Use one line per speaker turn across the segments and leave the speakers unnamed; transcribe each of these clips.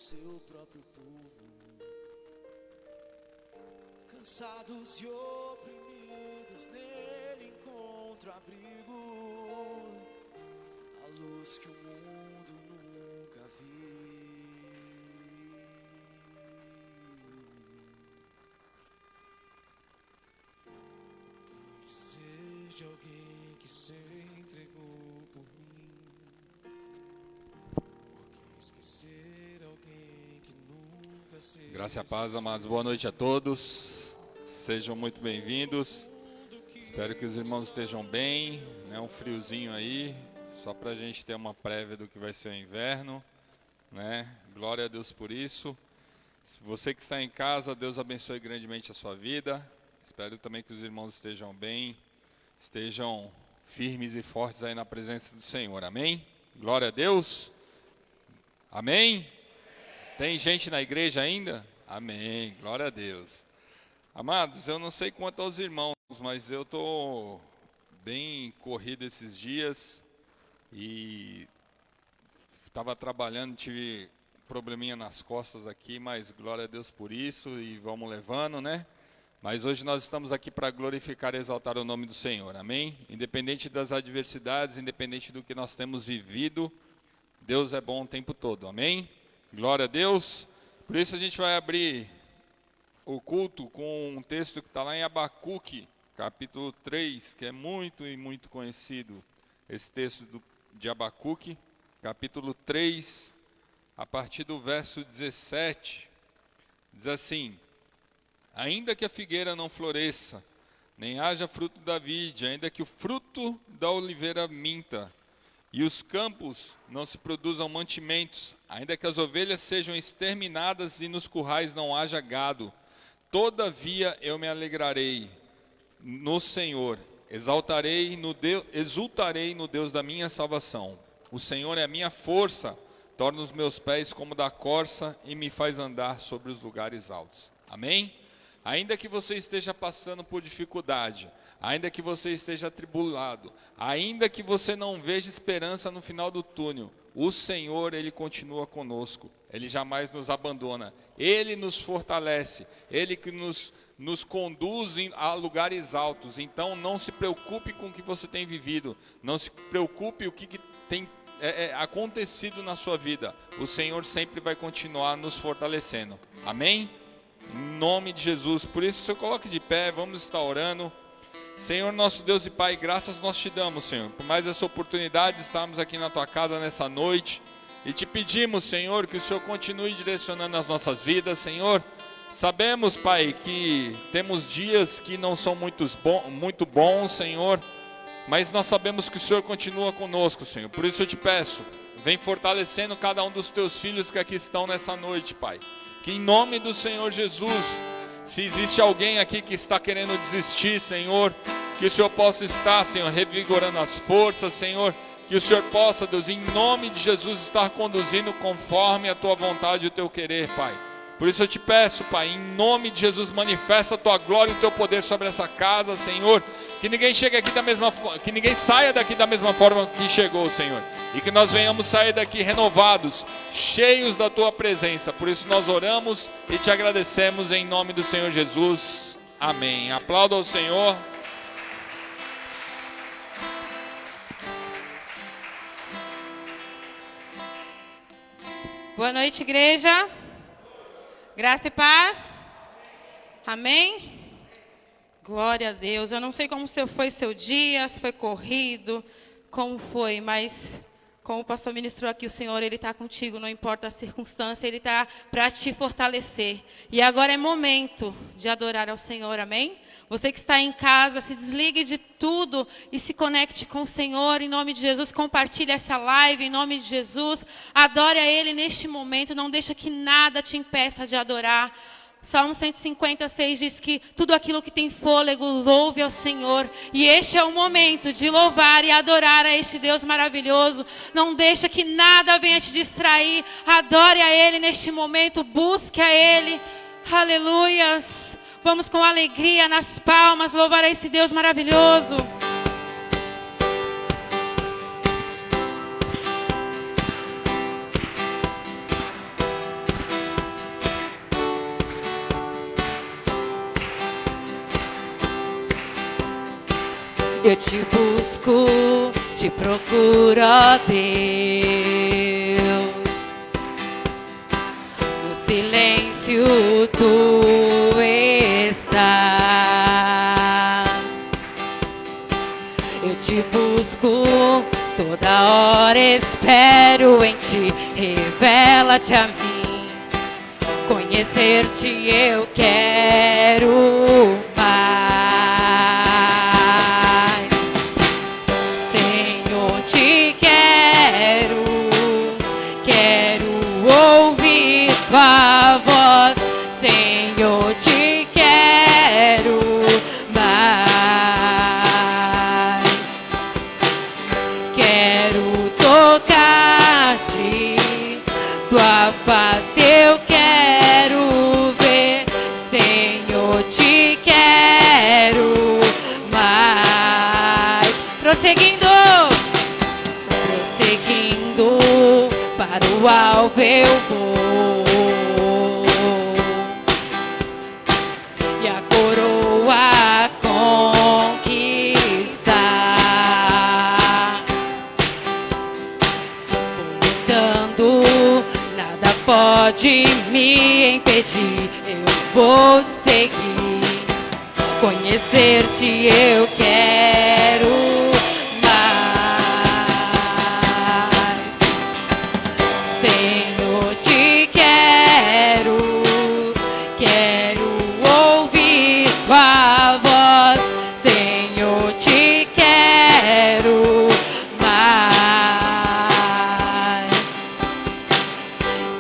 seu próprio povo. Cansados e oprimidos, nele encontro abrigo, a luz que o mundo nunca viu. Dizer de alguém que se entregou por mim, porque esquecer alguém que nunca se
Graça e a paz, amados. Boa noite a todos. Sejam muito bem-vindos. Espero que os irmãos estejam bem, né? Um friozinho aí, só para a gente ter uma prévia do que vai ser o inverno, né? Glória a Deus por isso. Você que está em casa, Deus abençoe grandemente a sua vida. Espero também que os irmãos estejam bem, estejam firmes e fortes aí na presença do Senhor. Amém? Glória a Deus. Amém? Tem gente na igreja ainda? Amém. Glória a Deus. Amados, eu não sei quanto aos irmãos, mas eu estou bem corrido esses dias e estava trabalhando, tive probleminha nas costas aqui, mas glória a Deus por isso e vamos levando, né? Mas hoje nós estamos aqui para glorificar e exaltar o nome do Senhor, amém? Independente das adversidades, independente do que nós temos vivido, Deus é bom o tempo todo, amém? Glória a Deus. Por isso a gente vai abrir o culto com um texto que está lá em Abacuque, capítulo 3, que é muito e muito conhecido, esse texto de Abacuque, capítulo 3, a partir do verso 17, diz assim: ainda que a figueira não floresça, nem haja fruto da vide, ainda que o fruto da oliveira minta, e os campos não se produzam mantimentos, ainda que as ovelhas sejam exterminadas e nos currais não haja gado, todavia eu me alegrarei no Senhor, exultarei no Deus da minha salvação. O Senhor é a minha força, torna os meus pés como da corça e me faz andar sobre os lugares altos. Amém? Ainda que você esteja passando por dificuldade, ainda que você esteja atribulado, ainda que você não veja esperança no final do túnel, o Senhor, Ele continua conosco, Ele jamais nos abandona, Ele nos fortalece, Ele que nos conduz a lugares altos. Então não se preocupe com o que você tem vivido, não se preocupe o que tem acontecido na sua vida, o Senhor sempre vai continuar nos fortalecendo, amém? Em nome de Jesus. Por isso, você coloque de pé, vamos estar orando. Senhor, nosso Deus e Pai, graças nós te damos, Senhor, por mais essa oportunidade de estarmos aqui na tua casa nessa noite, e te pedimos, Senhor, que o Senhor continue direcionando as nossas vidas, Senhor. Sabemos, Pai, que temos dias que não são muito bons, Senhor, mas nós sabemos que o Senhor continua conosco, Senhor. Por isso eu te peço, vem fortalecendo cada um dos teus filhos que aqui estão nessa noite, Pai. Que em nome do Senhor Jesus, se existe alguém aqui que está querendo desistir, Senhor, que o Senhor possa estar, Senhor, revigorando as forças, Senhor, que o Senhor possa, Deus, em nome de Jesus, estar conduzindo conforme a tua vontade e o teu querer, Pai. Por isso eu te peço, Pai, em nome de Jesus, manifesta a tua glória e o teu poder sobre essa casa, Senhor, que ninguém chegue aqui que ninguém saia daqui da mesma forma que chegou, Senhor, e que nós venhamos sair daqui renovados, cheios da tua presença. Por isso nós oramos e te agradecemos em nome do Senhor Jesus, amém. Aplauda ao Senhor.
Boa noite, igreja. Graça e paz. Amém? Glória a Deus. Eu não sei como foi seu dia, se foi corrido, como foi, mas como o pastor ministrou aqui, o Senhor, Ele está contigo, não importa a circunstância, Ele está para te fortalecer. E agora é momento de adorar ao Senhor, amém? Você que está em casa, se desligue de tudo e se conecte com o Senhor, em nome de Jesus. Compartilhe essa live, em nome de Jesus. Adore a Ele neste momento, não deixa que nada te impeça de adorar. Salmo 156 diz que tudo aquilo que tem fôlego, louve ao Senhor. E este é o momento de louvar e adorar a este Deus maravilhoso. Não deixa que nada venha te distrair. Adore a Ele neste momento, busque a Ele. Aleluias. Vamos com alegria nas palmas louvar a esse Deus maravilhoso. Eu te busco, te procuro, ó Deus. No silêncio tu estás. Eu te busco, toda hora espero em ti. Revela-te a mim, conhecer-te eu quero mais. Senhor, te quero, quero ouvir tua voz. Senhor, te quero mais. Quero tocar-te, tua face eu quero ver. Senhor, te quero mais. Prosseguindo, para o alvo eu vou, e a coroa conquistar. Lutando, nada pode me impedir. Eu vou seguir, conhecer-te eu quero mais. Senhor, te quero, quero ouvir tua voz. Senhor, te quero mais.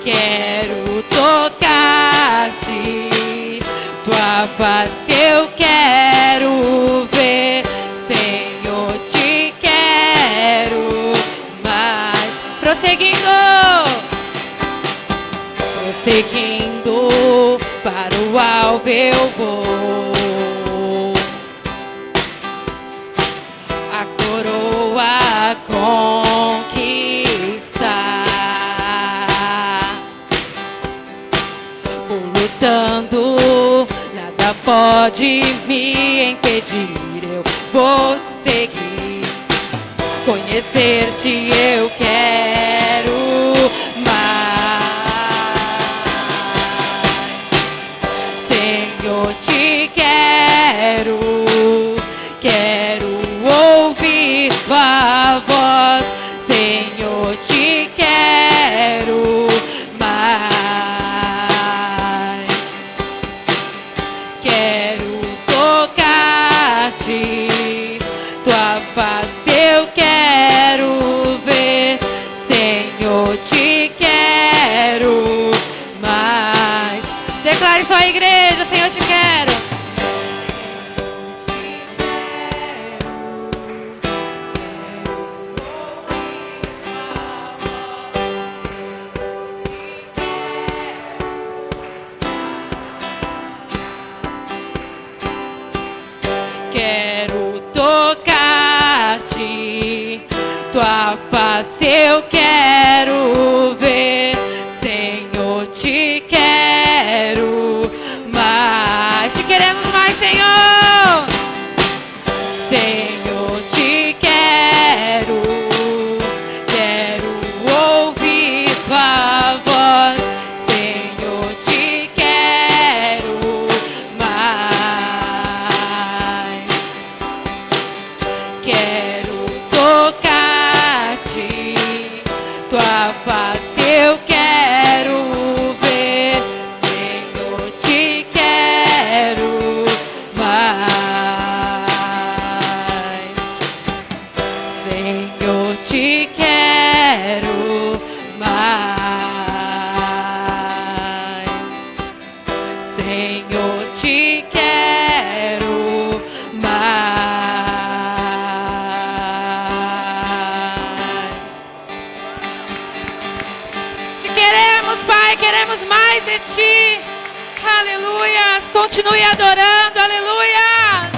Quero tocar-te, tua face eu quero ver. Senhor, te quero mais. Prosseguindo, para o alvo eu vou, a coroa conquistar. Vou lutando, nada pode me impedir. Eu vou seguir, conhecer-te eu quero mais. Senhor, te quero, quero ouvir tua voz. Senhor, te quero mais. Quero tocar-te, tua face eu quero ver. Senhor, te quero mais. Declare sua igreja, Senhor, te quero. Quero tocar-te, tua face eu quero ver. Senhor, te quero mais. Te queremos mais, Senhor. Senhor, te quero, quero ouvir tua voz. Senhor, te quero mais. Quero tocar-te, tua face eu quero ver. Senhor, te quero mais. Senhor, te quero mais. Senhor, te quero mais. Te queremos, Pai, queremos mais de ti. Aleluias. Continue adorando. Aleluia.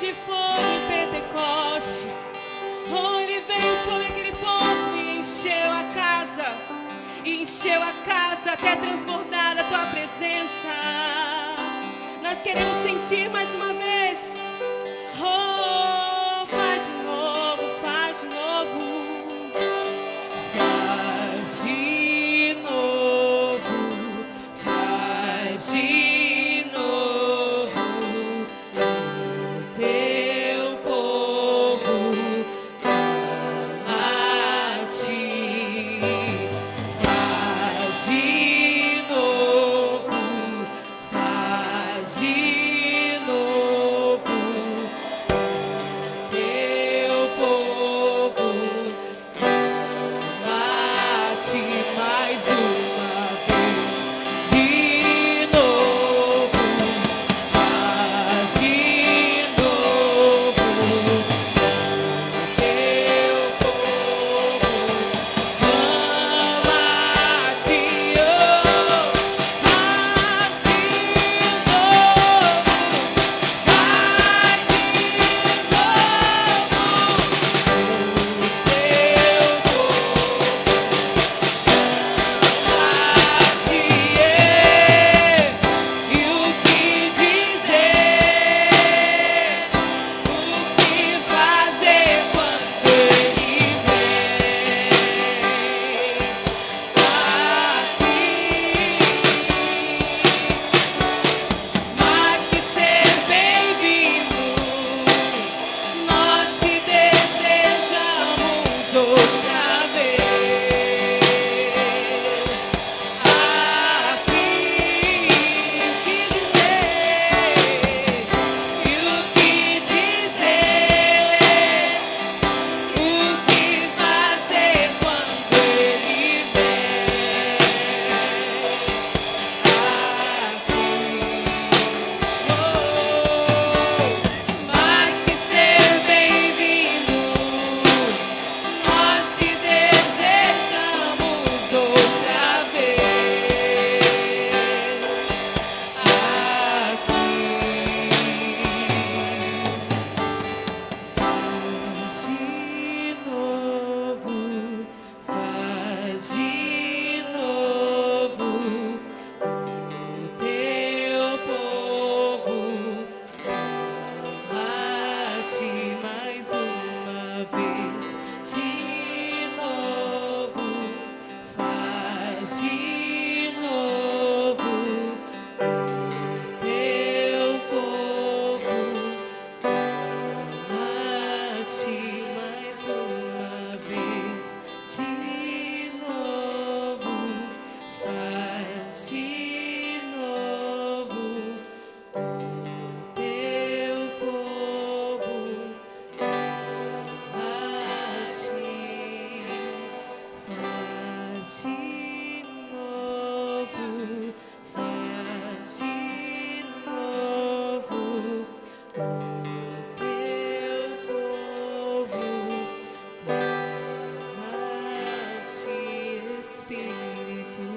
de fogo em Pentecoste. Oh, ele veio sobre aquele povo e encheu a casa até transbordar a tua presença. Nós queremos sentir mais uma vez. Oh, faz de novo, faz de novo. Faz de novo, faz de novo. O teu povo ama a ti. Faz de novo, faz de novo. Teu povo ama a ti mais uma vez. De novo, faz de novo. Teu povo ama a ti. Oh, faz de novo, faz de e o que dizer, o que fazer quando ele vem aqui? Mais que ser bem-vindo, nós te desejamos outra vez aqui. O que dizer, o que fazer quando ele vem aqui? Mais que ser bem-vindo, nós te desejamos outra vez aqui. Faz de novo, o teu povo ama a ti mais uma vez. De novo, faz de novo. Teu povo ama a ti mais uma vez. De novo, faz de novo. Teu povo ama a ti. Faz de novo, faz de novo. Teu povo ama a ti, Espírito.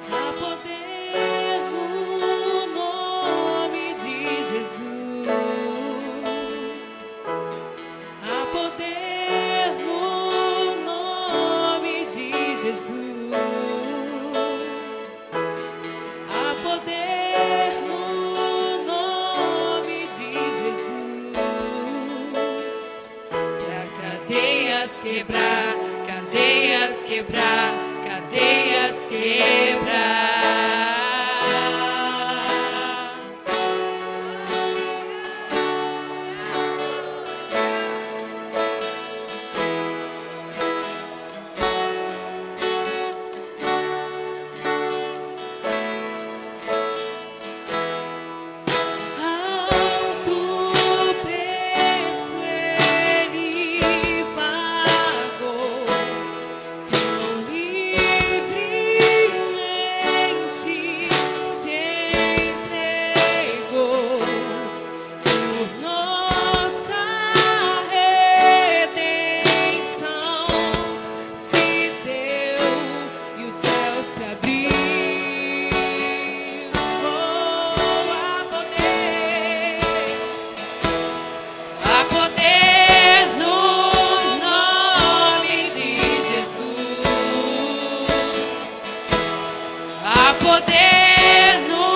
Há poder no nome de Jesus. Há poder no nome de Jesus. Há poder no nome de Jesus. Pra cadeias quebrar, cadeias quebrar, cadeias quebrar.
poder no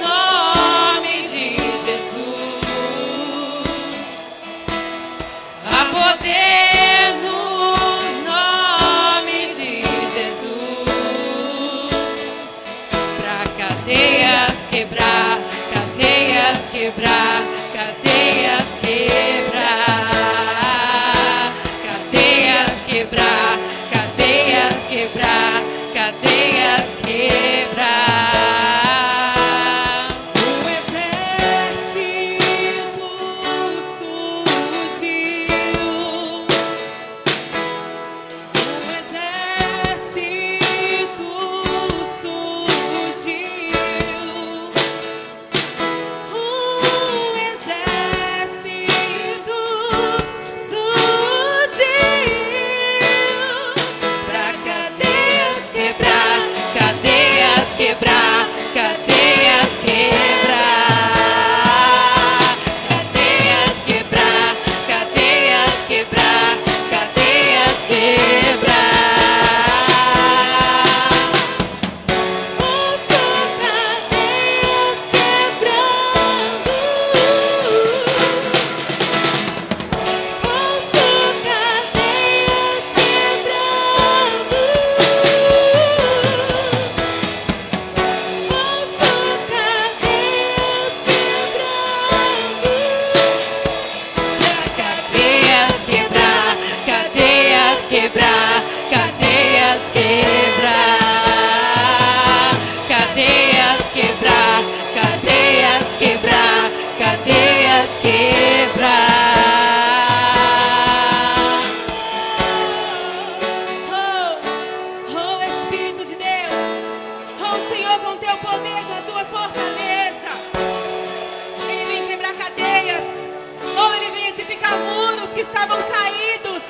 nome de Jesus. Há poder no nome de Jesus. Pra cadeias quebrar, cadeias quebrar, cadeias quebrar. Cadeias quebrar, cadeias quebrar, cadeias quebrar.
O exército surgiu. O exército surgiu. O exército surgiu.
Pra cadeias quebrar, cadeias quebrar, cadeias quebrar. Cadeias quebrar, cadeias quebrar, cadeias quebrar.
Ouço cadeias quebrando. Ouço cadeias quebrando. Ouço cadeias quebrando.
Cadeias quebrar, cadeias quebrar, cadeias quebrar, cadeias quebrar, cadeias quebrar, cadeias quebrar.
Oh, Espírito de Deus, oh Senhor, com teu poder, com a tua fortaleza, Ele vem quebrar cadeias, oh Ele vem edificar muros que estavam caídos,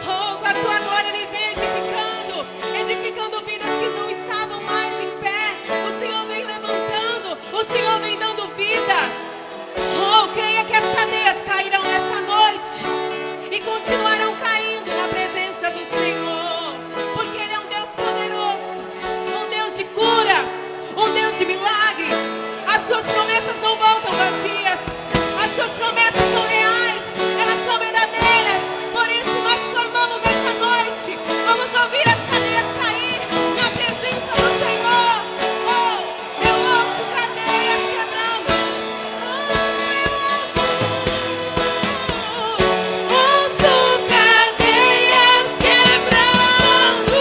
oh com a tua glória Ele vem edificando, edificando vidas que não estavam mais em pé, o Senhor vem levantando, o Senhor vem dando vida. Oh, creia que as cadeias cairão nessa noite e continuarão caindo na presença do Senhor, porque Ele é um Deus poderoso, um Deus de cura, um Deus de milagre. As suas promessas não voltam vazias, as suas promessas são reais, elas são verdadeiras. Por isso nós clamamos essa noite, vamos ouvir as cadeias cair na presença do Senhor. Oh, eu ouço cadeias quebrando.
Ouço cadeias quebrando.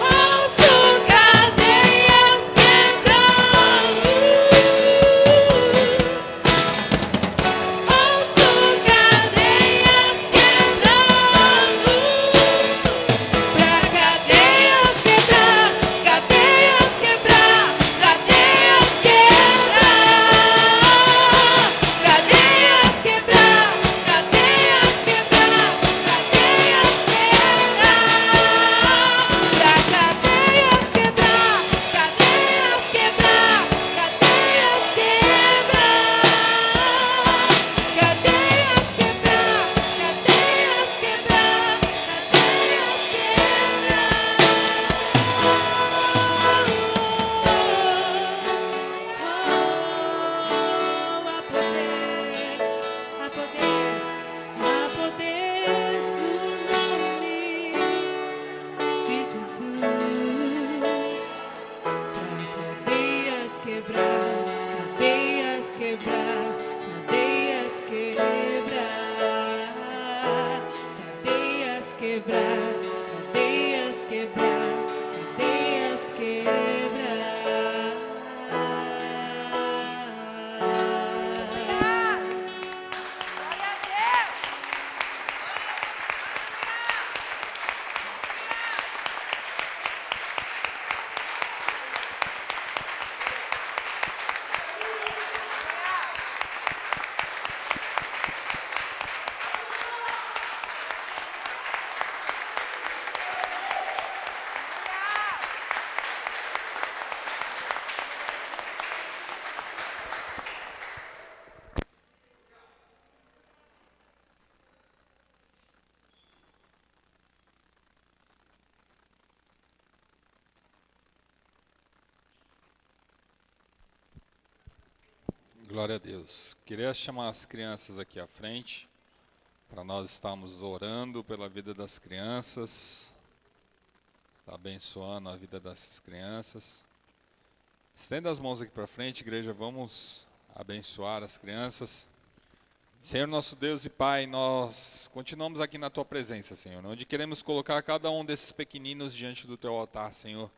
Ouço cadeias quebrando. Ouço cadeias quebrando. Pra cadeias quebrar, cadeias quebrar, cadeias quebrar. Cadeias quebrar, cadeias quebrar, cadeias quebrar. Pra cadeias quebrar, cadeias quebrar, cadeias quebrar. Cadeias quebrar, cadeias quebrar,
Há poder no nome de Jesus. Pra cadeias quebrar, cadeias quebrar, cadeias quebrar, cadeias quebrar, cadeias quebrar, cadeias quebrar.
Glória a Deus. Queria chamar as crianças aqui à frente, para nós estarmos orando pela vida das crianças, abençoando a vida dessas crianças. Estenda as mãos aqui para frente, igreja, vamos abençoar as crianças. Senhor nosso Deus e Pai, nós continuamos aqui na Tua presença, Senhor, onde queremos colocar cada um desses pequeninos diante do Teu altar, Senhor.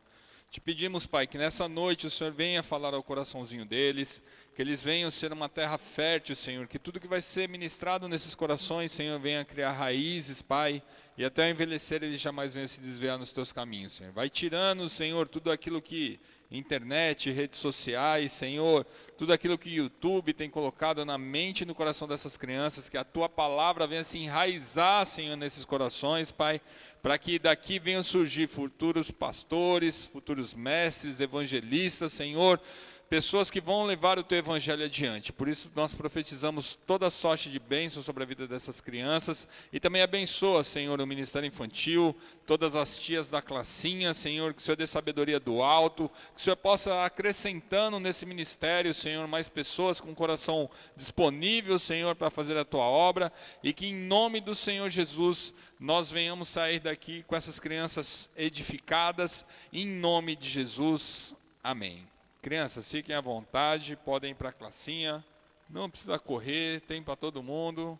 Te pedimos, Pai, que nessa noite o Senhor venha falar ao coraçãozinho deles, que eles venham ser uma terra fértil, Senhor, que tudo que vai ser ministrado nesses corações, Senhor, venha criar raízes, Pai, e até ao envelhecer eles jamais venham se desviar nos Teus caminhos, Senhor. Vai tirando, Senhor, tudo aquilo que internet, redes sociais, Senhor, tudo aquilo que o YouTube tem colocado na mente e no coração dessas crianças, que a Tua palavra venha se enraizar, Senhor, nesses corações, Pai, para que daqui venham surgir futuros pastores, futuros mestres, evangelistas, Senhor, pessoas que vão levar o Teu Evangelho adiante. Por isso nós profetizamos toda sorte de bênção sobre a vida dessas crianças e também abençoa, Senhor, o Ministério Infantil, todas as tias da classinha, Senhor, que o Senhor dê sabedoria do alto, que o Senhor possa acrescentando nesse ministério, Senhor, mais pessoas com o coração disponível, Senhor, para fazer a Tua obra, e que em nome do Senhor Jesus nós venhamos sair daqui com essas crianças edificadas, em nome de Jesus, amém. Crianças, fiquem à vontade, podem ir para a classinha, não precisa correr, tem para todo mundo.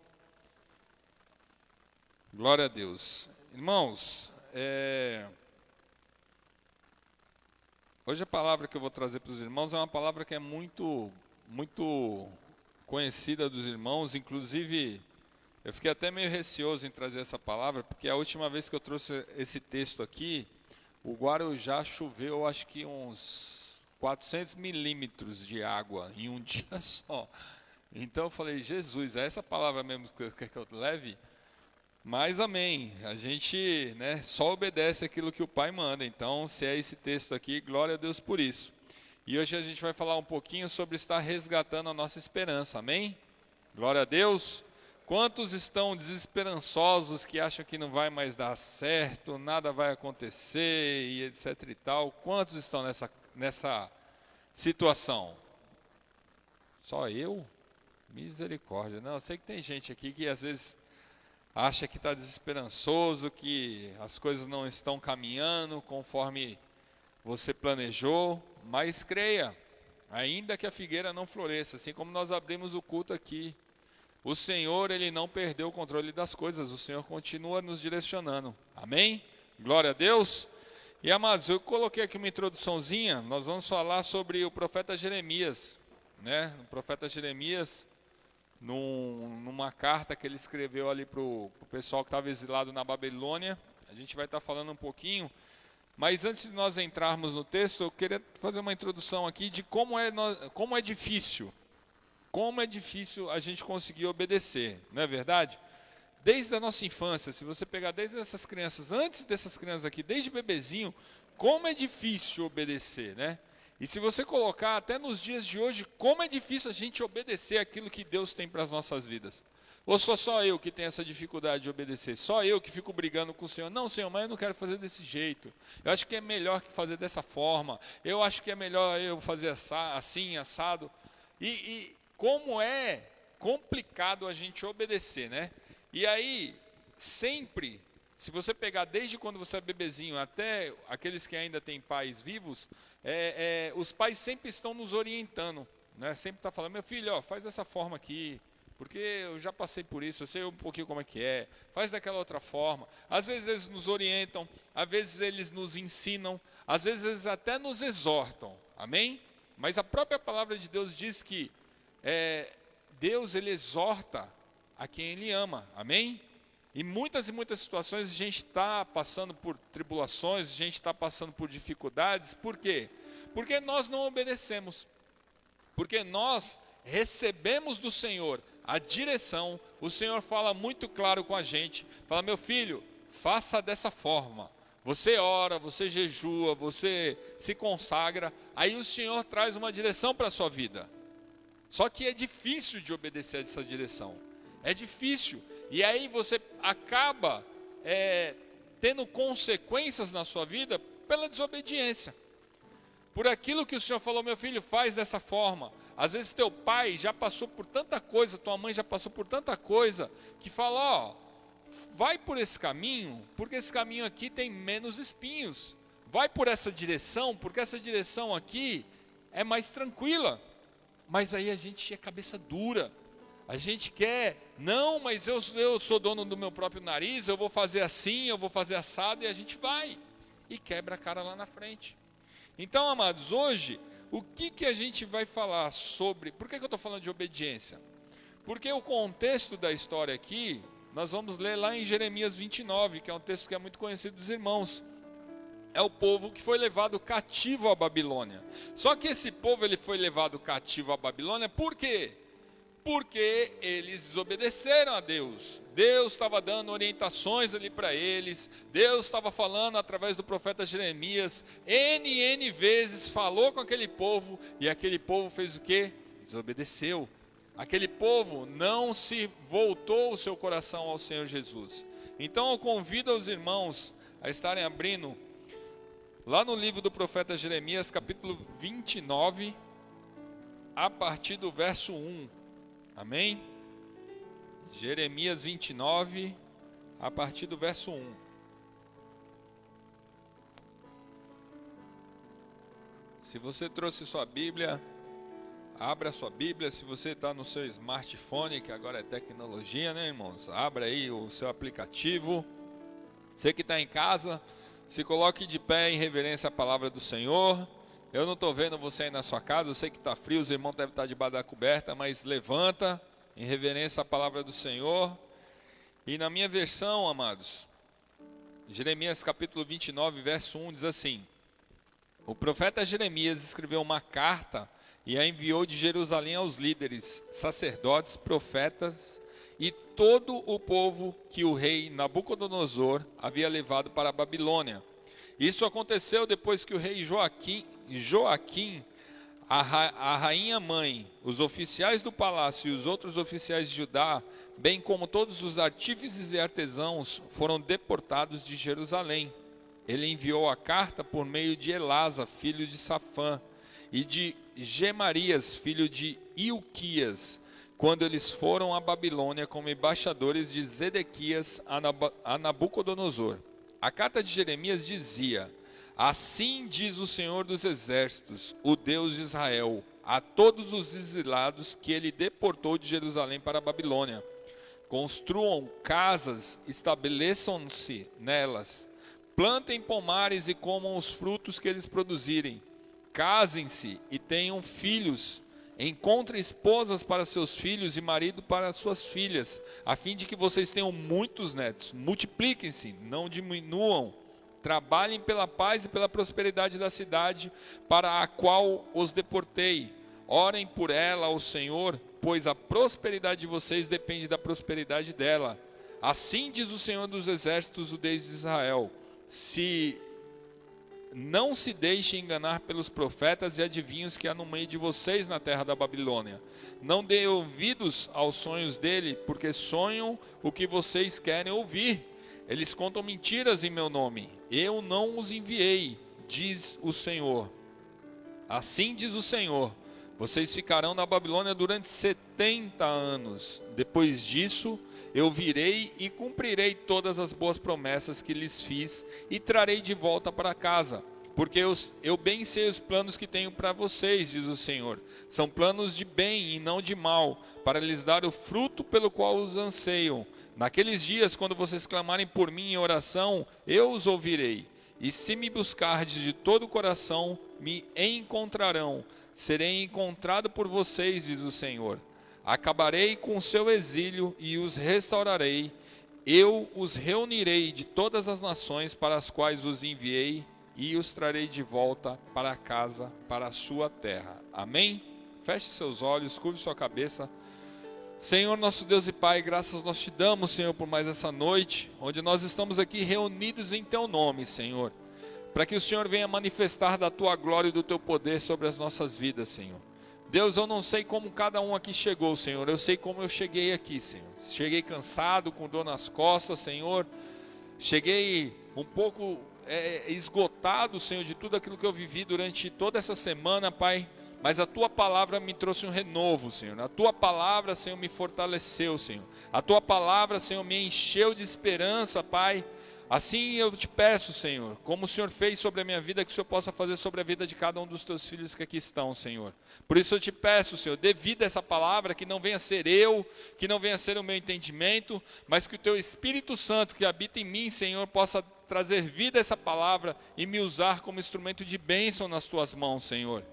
Glória a Deus. Irmãos, hoje a palavra que eu vou trazer para os irmãos é uma palavra que é muito conhecida dos irmãos, inclusive eu fiquei até meio receoso em trazer essa palavra, porque a última vez que eu trouxe esse texto aqui, o Guarujá choveu acho que uns 400 milímetros de água em um dia só. Então eu falei, Jesus, é essa palavra mesmo que eu leve? Mas amém, a gente só obedece aquilo que o Pai manda. Então se é esse texto aqui, glória a Deus por isso. E hoje a gente vai falar um pouquinho sobre estar resgatando a nossa esperança, amém? Glória a Deus. Quantos estão desesperançosos, que acham que não vai mais dar certo, nada vai acontecer e etc e tal? Quantos estão nessa situação? Só eu? Misericórdia. Não, eu sei que tem gente aqui que às vezes acha que está desesperançoso, que as coisas não estão caminhando conforme você planejou, mas creia, ainda que a figueira não floresça, assim como nós abrimos o culto aqui, o Senhor, Ele não perdeu o controle das coisas, o Senhor continua nos direcionando, amém? Glória a Deus. E amados, eu coloquei aqui uma introduçãozinha, nós vamos falar sobre o profeta Jeremias, O profeta Jeremias, numa carta que ele escreveu ali para o pessoal que estava exilado na Babilônia, a gente vai estar falando um pouquinho, mas antes de nós entrarmos no texto, eu queria fazer uma introdução aqui de como é difícil a gente conseguir obedecer, não é verdade? Desde a nossa infância, se você pegar desde essas crianças, antes dessas crianças aqui, desde bebezinho, como é difícil obedecer, E se você colocar até nos dias de hoje, como é difícil a gente obedecer aquilo que Deus tem para as nossas vidas. Ou só eu que tenho essa dificuldade de obedecer? Só eu que fico brigando com o Senhor? Não, Senhor, mas eu não quero fazer desse jeito. Eu acho que é melhor fazer dessa forma. Eu acho que é melhor eu fazer assim, assado. E como é complicado a gente obedecer, E aí, sempre, se você pegar desde quando você é bebezinho até aqueles que ainda têm pais vivos, os pais sempre estão nos orientando, Sempre está falando, meu filho, faz dessa forma aqui, porque eu já passei por isso, eu sei um pouquinho como é que é, faz daquela outra forma. Às vezes eles nos orientam, às vezes eles nos ensinam, às vezes eles até nos exortam, amém? Mas a própria palavra de Deus diz que Deus, Ele exorta a quem Ele ama, amém? E muitas situações a gente está passando por tribulações, a gente está passando por dificuldades, por quê? Porque nós não obedecemos, porque nós recebemos do Senhor a direção, o Senhor fala muito claro com a gente, fala, meu filho, faça dessa forma, você ora, você jejua, você se consagra, aí o Senhor traz uma direção para a sua vida. Só que é difícil de obedecer a essa direção, é difícil, e aí você acaba tendo consequências na sua vida pela desobediência. Por aquilo que o Senhor falou, meu filho, faz dessa forma. Às vezes teu pai já passou por tanta coisa, tua mãe já passou por tanta coisa, que fala, ó, vai por esse caminho, porque esse caminho aqui tem menos espinhos. Vai por essa direção, porque essa direção aqui é mais tranquila. Mas aí a gente é cabeça dura. A gente quer, não, mas eu sou dono do meu próprio nariz, eu vou fazer assim, eu vou fazer assado, e a gente vai. E quebra a cara lá na frente. Então, amados, hoje, o que a gente vai falar sobre... Por que eu estou falando de obediência? Porque o contexto da história aqui, nós vamos ler lá em Jeremias 29, que é um texto que é muito conhecido dos irmãos. É o povo que foi levado cativo à Babilônia. Só que esse povo ele foi levado cativo à Babilônia por quê? Porque eles desobedeceram a Deus. Deus estava dando orientações ali para eles. Deus estava falando através do profeta Jeremias. N vezes falou com aquele povo. E aquele povo fez o quê? Desobedeceu. Aquele povo não se voltou o seu coração ao Senhor Jesus. Então eu convido os irmãos a estarem abrindo lá no livro do profeta Jeremias, capítulo 29, a partir do verso 1. Amém? Jeremias 29, a partir do verso 1. Se você trouxe sua Bíblia, abra sua Bíblia. Se você está no seu smartphone, que agora é tecnologia, né, irmãos? Abra aí o seu aplicativo. Você que está em casa, se coloque de pé em reverência à palavra do Senhor. Eu não estou vendo você aí na sua casa, eu sei que está frio, os irmãos devem estar debaixo da coberta, mas levanta em reverência à palavra do Senhor. E na minha versão, amados, Jeremias capítulo 29, verso 1 diz assim: o profeta Jeremias escreveu uma carta e a enviou de Jerusalém aos líderes, sacerdotes, profetas e todo o povo que o rei Nabucodonosor havia levado para a Babilônia. Isso aconteceu depois que o rei Joaquim, a rainha mãe, os oficiais do palácio e os outros oficiais de Judá, bem como todos os artífices e artesãos, foram deportados de Jerusalém. Ele enviou a carta por meio de Elasa, filho de Safã, e de Gemarias, filho de Ilquias, quando eles foram à Babilônia como embaixadores de Zedequias a Nabucodonosor. A carta de Jeremias dizia: assim diz o Senhor dos Exércitos, o Deus de Israel, a todos os exilados que ele deportou de Jerusalém para a Babilônia: construam casas, estabeleçam-se nelas, plantem pomares e comam os frutos que eles produzirem, casem-se e tenham filhos, encontrem esposas para seus filhos e marido para suas filhas, a fim de que vocês tenham muitos netos. Multipliquem-se, não diminuam. Trabalhem pela paz e pela prosperidade da cidade para a qual os deportei. Orem por ela ao Senhor, pois a prosperidade de vocês depende da prosperidade dela. Assim diz o Senhor dos Exércitos, o Deus de Israel: não se deixem enganar pelos profetas e adivinhos que há no meio de vocês na terra da Babilônia. Não deem ouvidos aos sonhos dele, porque sonham o que vocês querem ouvir. Eles contam mentiras em meu nome. Eu não os enviei, diz o Senhor. Assim diz o Senhor: vocês ficarão na Babilônia durante 70 anos. Depois disso, eu virei e cumprirei todas as boas promessas que lhes fiz e trarei de volta para casa. Porque eu bem sei os planos que tenho para vocês, diz o Senhor. São planos de bem e não de mal, para lhes dar o fruto pelo qual os anseiam. Naqueles dias, quando vocês clamarem por mim em oração, eu os ouvirei. E se me buscardes de todo o coração, me encontrarão. Serei encontrado por vocês, diz o Senhor. Acabarei com o seu exílio e os restaurarei. Eu os reunirei de todas as nações para as quais os enviei e os trarei de volta para casa, para a sua terra. Amém? Feche seus olhos, curve sua cabeça. Senhor, nosso Deus e Pai, graças nós te damos, Senhor, por mais essa noite, onde nós estamos aqui reunidos em teu nome, Senhor, para que o Senhor venha manifestar da tua glória e do teu poder sobre as nossas vidas, Senhor. Deus, eu não sei como cada um aqui chegou, Senhor, eu sei como eu cheguei aqui, Senhor. Cheguei cansado, com dor nas costas, Senhor. Cheguei um pouco esgotado, Senhor, de tudo aquilo que eu vivi durante toda essa semana, Pai. mas a Tua palavra me trouxe um renovo, Senhor. A Tua palavra, Senhor, me fortaleceu, Senhor. A Tua palavra, Senhor, me encheu de esperança, Pai. Assim eu te peço, Senhor, como o Senhor fez sobre a minha vida, que o Senhor possa fazer sobre a vida de cada um dos Teus filhos que aqui estão, Senhor. Por isso eu te peço, Senhor, dê vida a essa palavra, que não venha ser eu, que não venha ser o meu entendimento, mas que o Teu Espírito Santo que habita em mim, Senhor, possa trazer vida a essa palavra e me usar como instrumento de bênção nas Tuas mãos, Senhor.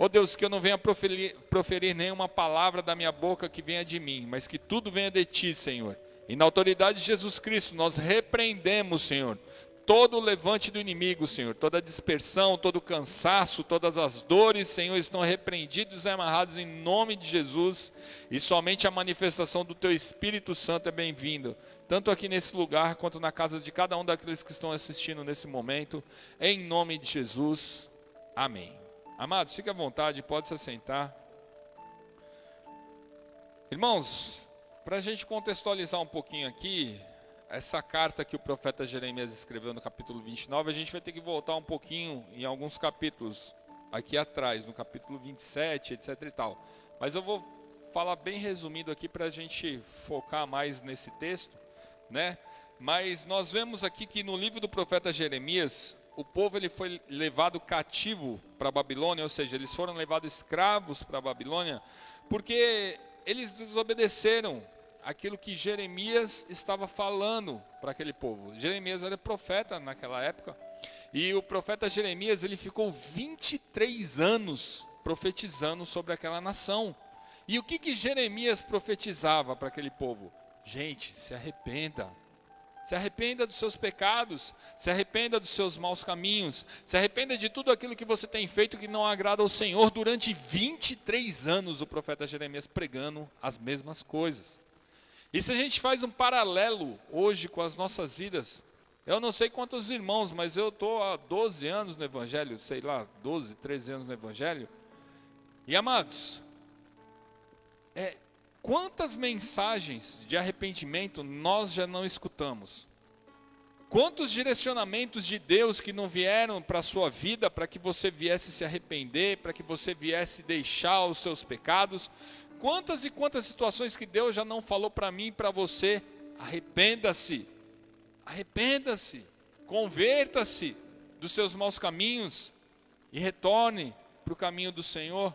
Ó Deus, que eu não venha proferir nenhuma palavra da minha boca que venha de mim, mas que tudo venha de Ti, Senhor. E na autoridade de Jesus Cristo, nós repreendemos, Senhor, todo o levante do inimigo, Senhor, toda a dispersão, todo o cansaço, todas as dores, Senhor, estão repreendidos e amarrados em nome de Jesus, e somente a manifestação do Teu Espírito Santo é bem-vinda, tanto aqui nesse lugar, quanto na casa de cada um daqueles que estão assistindo nesse momento, em nome de Jesus, amém. Amados, fique à vontade, pode se assentar. Irmãos, para a gente contextualizar um pouquinho aqui, essa carta que o profeta Jeremias escreveu no capítulo 29, a gente vai ter que voltar um pouquinho em alguns capítulos aqui atrás, no capítulo 27, etc e tal. Mas eu vou falar bem resumido aqui para a gente focar mais nesse texto, né? Mas nós vemos aqui que no livro do profeta Jeremias, o povo ele foi levado cativo para a Babilônia, ou seja, eles foram levados escravos para a Babilônia, porque eles desobedeceram aquilo que Jeremias estava falando para aquele povo. Jeremias era profeta naquela época, e o profeta Jeremias ele ficou 23 anos profetizando sobre aquela nação. E o que Jeremias profetizava para aquele povo? Gente, se arrependa dos seus pecados, se arrependa dos seus maus caminhos, se arrependa de tudo aquilo que você tem feito que não agrada ao Senhor. Durante 23 anos o profeta Jeremias pregando as mesmas coisas. E se a gente faz um paralelo hoje com as nossas vidas, eu não sei quantos irmãos, mas eu estou há 12 anos no Evangelho, sei lá, 12, 13 anos no Evangelho. E amados, quantas mensagens de arrependimento nós já não escutamos? Quantos direcionamentos de Deus que não vieram para a sua vida, para que você viesse se arrepender, para que você viesse deixar os seus pecados? Quantas e quantas situações que Deus já não falou para mim e para você? Arrependa-se, converta-se dos seus maus caminhos e retorne para o caminho do Senhor.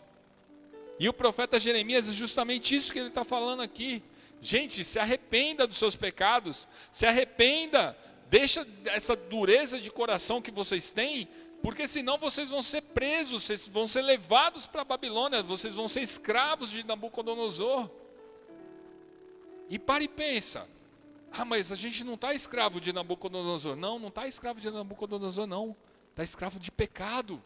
E o profeta Jeremias é justamente isso que ele está falando aqui. Gente, se arrependa dos seus pecados, se arrependa, deixa essa dureza de coração que vocês têm, porque senão vocês vão ser presos, vocês vão ser levados para a Babilônia, vocês vão ser escravos de Nabucodonosor. E para e pensa, mas a gente não está escravo de Nabucodonosor. Não está escravo de Nabucodonosor não, está escravo de pecado.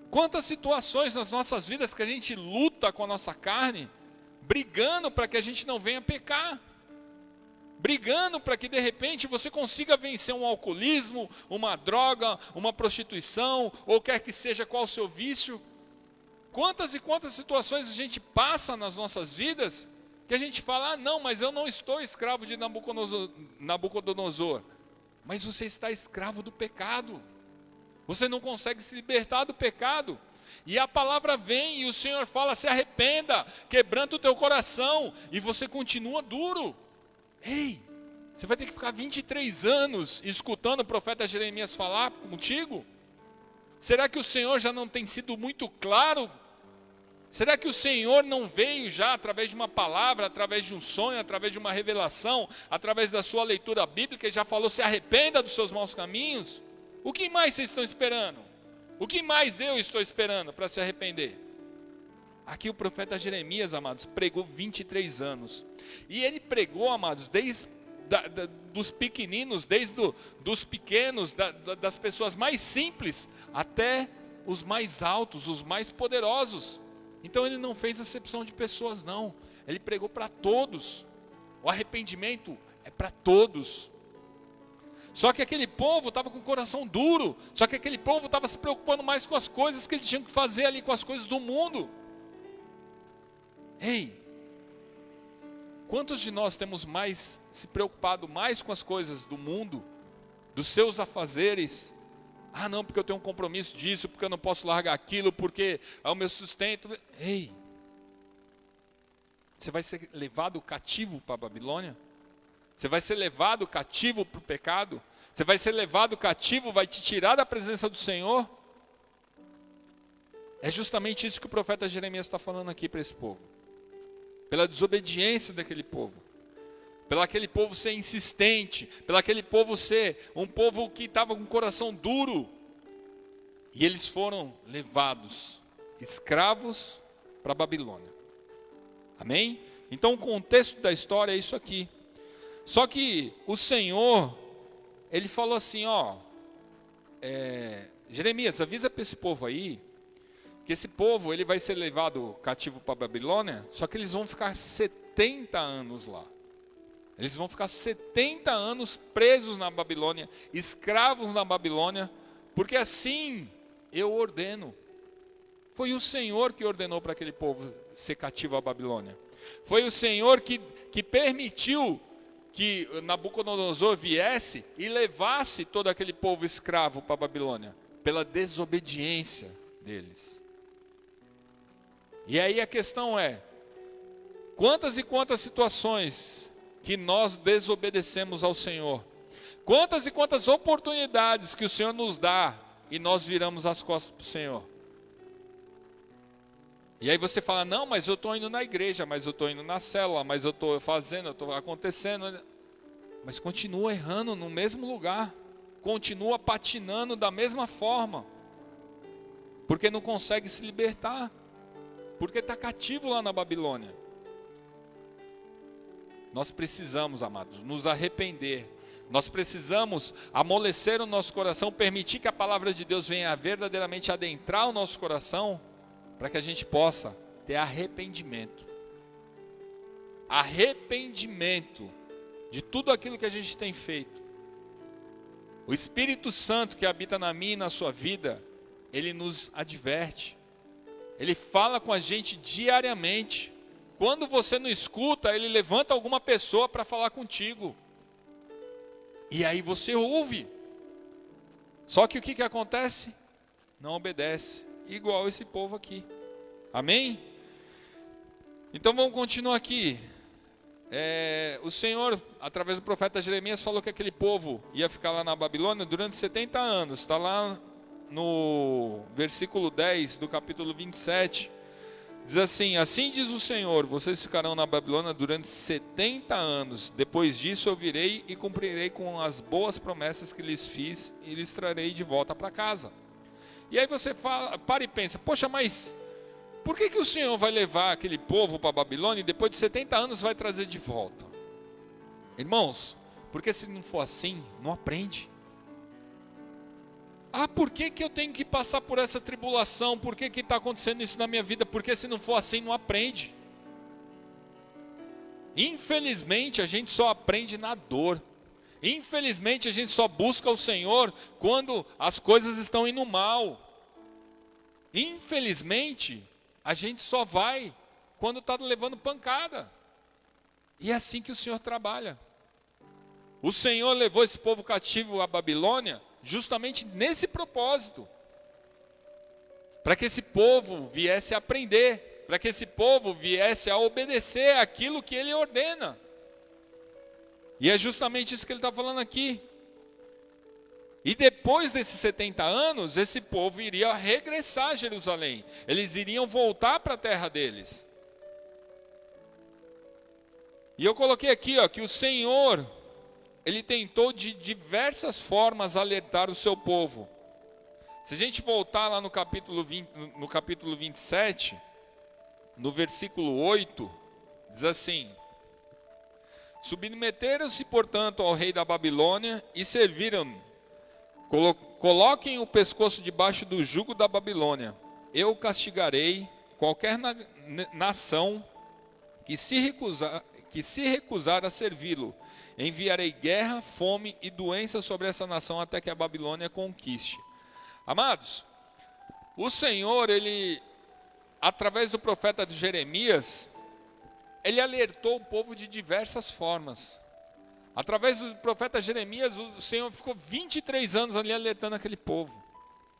Quantas situações nas nossas vidas que a gente luta com a nossa carne, brigando para que a gente não venha pecar, brigando para que de repente você consiga vencer um alcoolismo, uma droga, uma prostituição, ou quer que seja qual o seu vício. Quantas e quantas situações a gente passa nas nossas vidas, que a gente fala, não, mas eu não estou escravo de Nabucodonosor. Mas você está escravo do pecado. Você não consegue se libertar do pecado. E a palavra vem e o Senhor fala, se arrependa, quebranta o teu coração, e você continua duro. Ei, você vai ter que ficar 23 anos escutando o profeta Jeremias falar contigo? Será que o Senhor já não tem sido muito claro? Será que o Senhor não veio já através de uma palavra, através de um sonho, através de uma revelação, através da sua leitura bíblica e já falou, se arrependa dos seus maus caminhos? O que mais vocês estão esperando? O que mais eu estou esperando para se arrepender? Aqui o profeta Jeremias, amados, pregou 23 anos. E ele pregou, amados, desde dos pequeninos, desde dos pequenos, das pessoas mais simples, até os mais altos, os mais poderosos. Então ele não fez acepção de pessoas não. Ele pregou para todos. O arrependimento é para todos. Só que aquele povo estava com o coração duro. Só que aquele povo estava se preocupando mais com as coisas que eles tinham que fazer ali, com as coisas do mundo. Ei, quantos de nós temos se preocupado mais com as coisas do mundo, dos seus afazeres, Ah, não, porque eu tenho um compromisso disso, porque eu não posso largar aquilo, porque é o meu sustento. Ei, você vai ser levado cativo para a Babilônia? Você vai ser levado cativo para o pecado? Você vai ser levado cativo, vai te tirar da presença do Senhor? É justamente isso que o profeta Jeremias está falando aqui para esse povo. Pela desobediência daquele povo. Pelo aquele povo ser insistente, pelo aquele povo ser um povo que estava com o coração duro. E eles foram levados, escravos, para a Babilônia. Amém? Então o contexto da história é isso aqui. Só que o Senhor, Ele falou assim, Jeremias, avisa para esse povo aí, que esse povo ele vai ser levado cativo para a Babilônia, só que eles vão ficar 70 anos lá. Eles vão ficar 70 anos presos na Babilônia, escravos na Babilônia, porque assim eu ordeno. Foi o Senhor que ordenou para aquele povo ser cativo à Babilônia. Foi o Senhor que permitiu que Nabucodonosor viesse e levasse todo aquele povo escravo para a Babilônia, pela desobediência deles. E aí a questão é, quantas e quantas situações que nós desobedecemos ao Senhor, quantas e quantas oportunidades que o Senhor nos dá e nós viramos as costas para o Senhor. E aí você fala, não, mas eu estou indo na igreja, mas eu estou indo na célula, mas eu estou fazendo, eu estou acontecendo. Mas continua errando no mesmo lugar, continua patinando da mesma forma, porque não consegue se libertar, porque está cativo lá na Babilônia. Nós precisamos, amados, nos arrepender. Nós precisamos amolecer o nosso coração, permitir que a palavra de Deus venha verdadeiramente adentrar o nosso coração, para que a gente possa ter arrependimento. Arrependimento de tudo aquilo que a gente tem feito. O Espírito Santo que habita na minha e na sua vida, ele nos adverte. Ele fala com a gente diariamente. Quando você não escuta, ele levanta alguma pessoa para falar contigo. E aí você ouve. Só que o que acontece? Não obedece. Igual esse povo aqui. Amém? Então vamos continuar aqui. O Senhor, através do profeta Jeremias, falou que aquele povo ia ficar lá na Babilônia durante 70 anos. Está lá no versículo 10 do capítulo 27. Diz assim, assim diz o Senhor, vocês ficarão na Babilônia durante 70 anos. Depois disso eu virei e cumprirei com as boas promessas que lhes fiz e lhes trarei de volta para casa. E aí você para e pensa, poxa, mas por que o Senhor vai levar aquele povo para a Babilônia e depois de 70 anos vai trazer de volta? Irmãos, porque se não for assim, não aprende. Ah, por que eu tenho que passar por essa tribulação? Por que está acontecendo isso na minha vida? Porque se não for assim, não aprende. Infelizmente, a gente só aprende na dor. Infelizmente, a gente só busca o Senhor quando as coisas estão indo mal. Infelizmente, a gente só vai quando está levando pancada. E é assim que o Senhor trabalha. O Senhor levou esse povo cativo à Babilônia justamente nesse propósito. Para que esse povo viesse a aprender. Para que esse povo viesse a obedecer aquilo que Ele ordena. E é justamente isso que Ele está falando aqui. E depois desses 70 anos, esse povo iria regressar a Jerusalém. Eles iriam voltar para a terra deles. E eu coloquei aqui, que o Senhor, Ele tentou de diversas formas alertar o seu povo. Se a gente voltar lá no capítulo 27, no versículo 8, diz assim: submeteram-se, portanto, ao rei da Babilônia e serviram-no. Coloquem o pescoço debaixo do jugo da Babilônia. Eu castigarei qualquer nação que se recusar a servi-lo. Enviarei guerra, fome e doença sobre essa nação até que a Babilônia conquiste. Amados, o Senhor, Ele, através do profeta de Jeremias, Ele alertou o povo de diversas formas. Através do profeta Jeremias, o Senhor ficou 23 anos ali alertando aquele povo.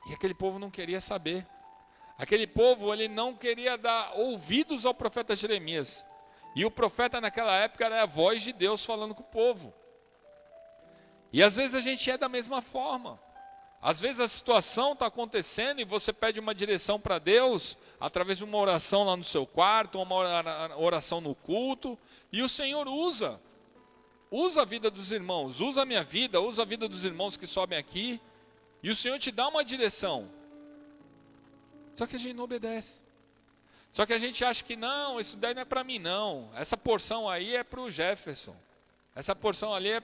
E aquele povo não queria saber. Aquele povo, ele não queria dar ouvidos ao profeta Jeremias. E o profeta naquela época era a voz de Deus falando com o povo. E às vezes a gente é da mesma forma. Às vezes a situação está acontecendo e você pede uma direção para Deus, através de uma oração lá no seu quarto, uma oração no culto, e o Senhor usa a vida dos irmãos, usa a minha vida, usa a vida dos irmãos que sobem aqui, e o Senhor te dá uma direção. Só que a gente não obedece. Só que a gente acha que não, isso daí não é para mim não. Essa porção aí é para o Jefferson. Essa porção ali é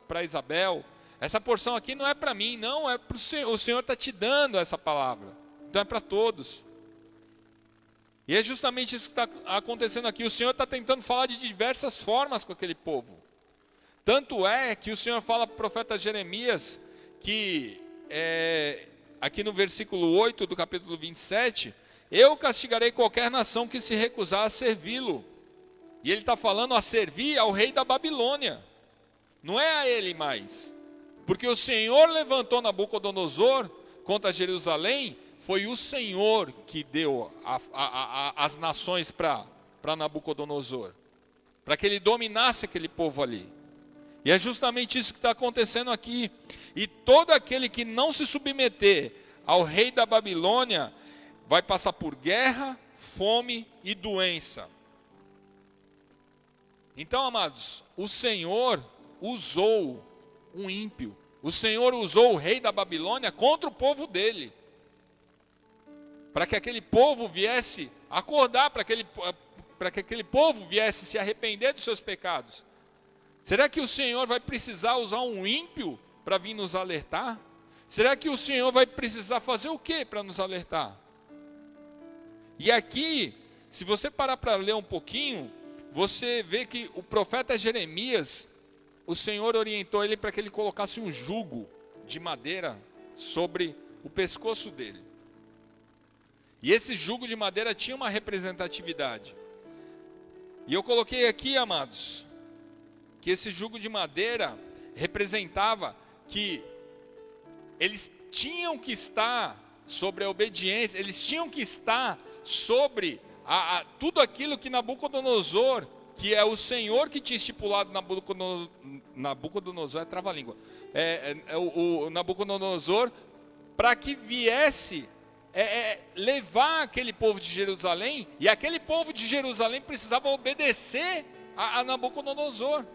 para Isabel. Essa porção aqui não é para mim, não, é para o Senhor. O Senhor está te dando essa palavra. Então é para todos. E é justamente isso que está acontecendo aqui. O Senhor está tentando falar de diversas formas com aquele povo. Tanto é que o Senhor fala para o profeta Jeremias que, aqui no versículo 8 do capítulo 27, eu castigarei qualquer nação que se recusar a servi-lo. E ele está falando a servir ao rei da Babilônia. Não é a ele mais. Porque o Senhor levantou Nabucodonosor contra Jerusalém. Foi o Senhor que deu as nações para Nabucodonosor. Para que ele dominasse aquele povo ali. E é justamente isso que está acontecendo aqui. E todo aquele que não se submeter ao rei da Babilônia vai passar por guerra, fome e doença. Então, amados, o Senhor usou um ímpio. O Senhor usou o rei da Babilônia contra o povo dele. Para que aquele povo viesse acordar, para que aquele povo viesse se arrepender dos seus pecados. Será que o Senhor vai precisar usar um ímpio para vir nos alertar? Será que o Senhor vai precisar fazer o quê para nos alertar? E aqui, se você parar para ler um pouquinho, você vê que o profeta Jeremias, o Senhor orientou ele para que ele colocasse um jugo de madeira sobre o pescoço dele. E esse jugo de madeira tinha uma representatividade. E eu coloquei aqui, amados, que esse jugo de madeira representava que eles tinham que estar sobre a obediência, eles tinham que estar sobre tudo aquilo que Nabucodonosor, que é o Senhor que tinha estipulado Nabucodonosor é trava-língua, o Nabucodonosor, para que viesse levar aquele povo de Jerusalém, e aquele povo de Jerusalém precisava obedecer a Nabucodonosor.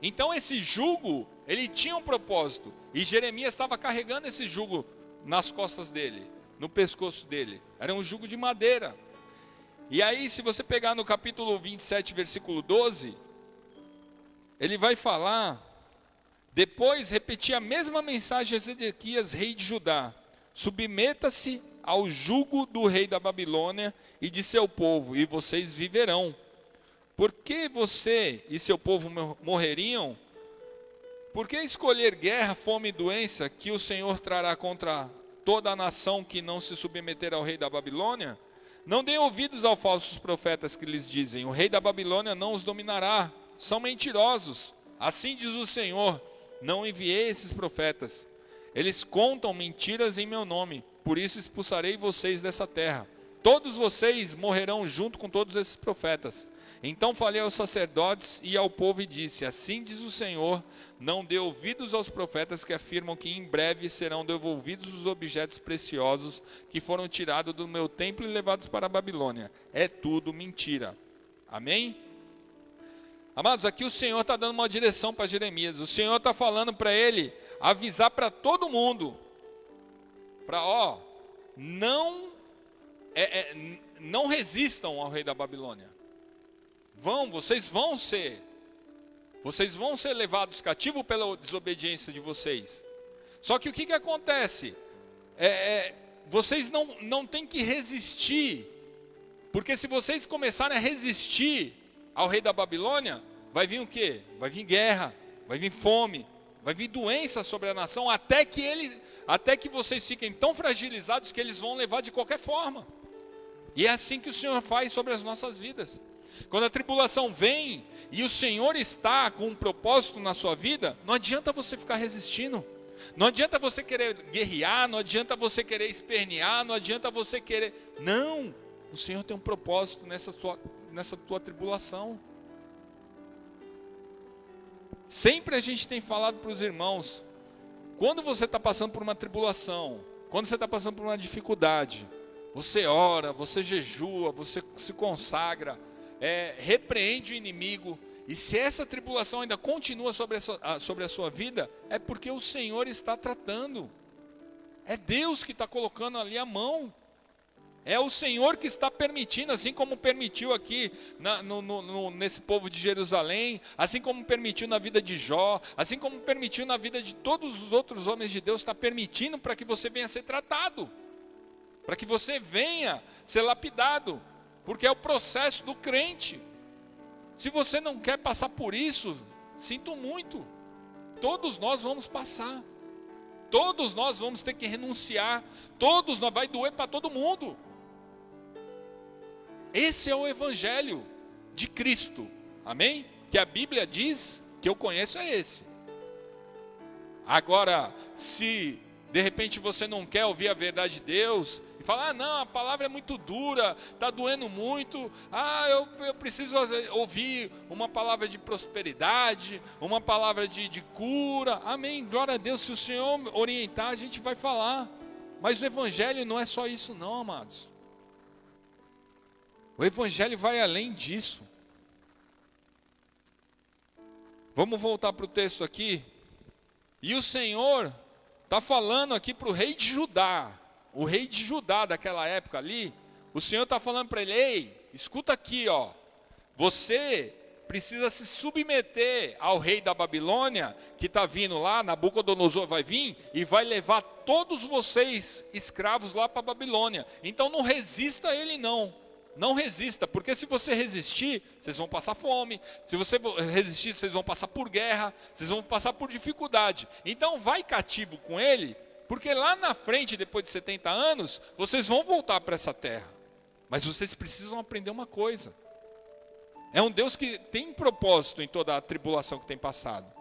Então esse jugo, ele tinha um propósito, e Jeremias estava carregando esse jugo nas costas dele, no pescoço dele, era um jugo de madeira. E aí, se você pegar no capítulo 27, versículo 12, ele vai falar, depois repetir a mesma mensagem a Zedequias, rei de Judá: submeta-se ao jugo do rei da Babilônia e de seu povo, e vocês viverão. Por que você e seu povo morreriam? Por que escolher guerra, fome e doença, que o Senhor trará contra toda a nação que não se submeter ao rei da Babilônia? Não deem ouvidos aos falsos profetas que lhes dizem: o rei da Babilônia não os dominará. São mentirosos. Assim diz o Senhor: não enviei esses profetas. Eles contam mentiras em meu nome. Por isso expulsarei vocês dessa terra. Todos vocês morrerão junto com todos esses profetas. Então falei aos sacerdotes e ao povo e disse: assim diz o Senhor, não dê ouvidos aos profetas que afirmam que em breve serão devolvidos os objetos preciosos que foram tirados do meu templo e levados para a Babilônia. É tudo mentira. Amém? Amados, aqui o Senhor está dando uma direção para Jeremias. O Senhor está falando para ele avisar para todo mundo, para não resistam ao rei da Babilônia. Vocês vão ser levados cativos pela desobediência de vocês. Só que o que acontece? Vocês não têm que resistir, porque se vocês começarem a resistir ao rei da Babilônia, vai vir o quê? Vai vir guerra, vai vir fome, vai vir doença sobre a nação, até que vocês fiquem tão fragilizados que eles vão levar de qualquer forma. E é assim que o Senhor faz sobre as nossas vidas. Quando a tribulação vem e o Senhor está com um propósito na sua vida, não adianta você ficar resistindo. Não adianta você querer guerrear, não adianta você querer espernear, não adianta você querer... Não, o Senhor tem um propósito nessa tua tribulação. Sempre a gente tem falado para os irmãos, quando você está passando por uma tribulação, quando você está passando por uma dificuldade, você ora, você jejua, você se consagra, repreende o inimigo. E se essa tribulação ainda continua sobre a sua vida, é porque o Senhor está tratando. É Deus que está colocando ali a mão. É o Senhor que está permitindo, assim como permitiu aqui nesse povo de Jerusalém, assim como permitiu na vida de Jó, assim como permitiu na vida de todos os outros homens de Deus, está permitindo para que você venha ser tratado, para que você venha ser lapidado, porque é o processo do crente. Se você não quer passar por isso, sinto muito, todos nós vamos passar, todos nós vamos ter que renunciar, vai doer para todo mundo. Esse é o Evangelho de Cristo, amém? Que a Bíblia diz, que eu conheço, é esse. Agora, se de repente você não quer ouvir a verdade de Deus, e falar, não, a palavra é muito dura, está doendo muito, eu preciso ouvir uma palavra de prosperidade, uma palavra de cura, amém, glória a Deus, se o Senhor orientar, a gente vai falar. Mas o Evangelho não é só isso não, amados. O Evangelho vai além disso. Vamos voltar para o texto aqui. E o Senhor está falando aqui para o rei de Judá. O rei de Judá daquela época ali. O Senhor está falando para ele, ei, escuta aqui, ó. Você precisa se submeter ao rei da Babilônia, que está vindo lá, Nabucodonosor vai vir, e vai levar todos vocês escravos lá para a Babilônia. Então não resista a ele não. Não resista, porque se você resistir, vocês vão passar fome. Se você resistir, vocês vão passar por guerra, vocês vão passar por dificuldade. Então vai cativo com ele, porque lá na frente, depois de 70 anos, vocês vão voltar para essa terra. Mas vocês precisam aprender uma coisa. É um Deus que tem propósito em toda a tribulação que tem passado.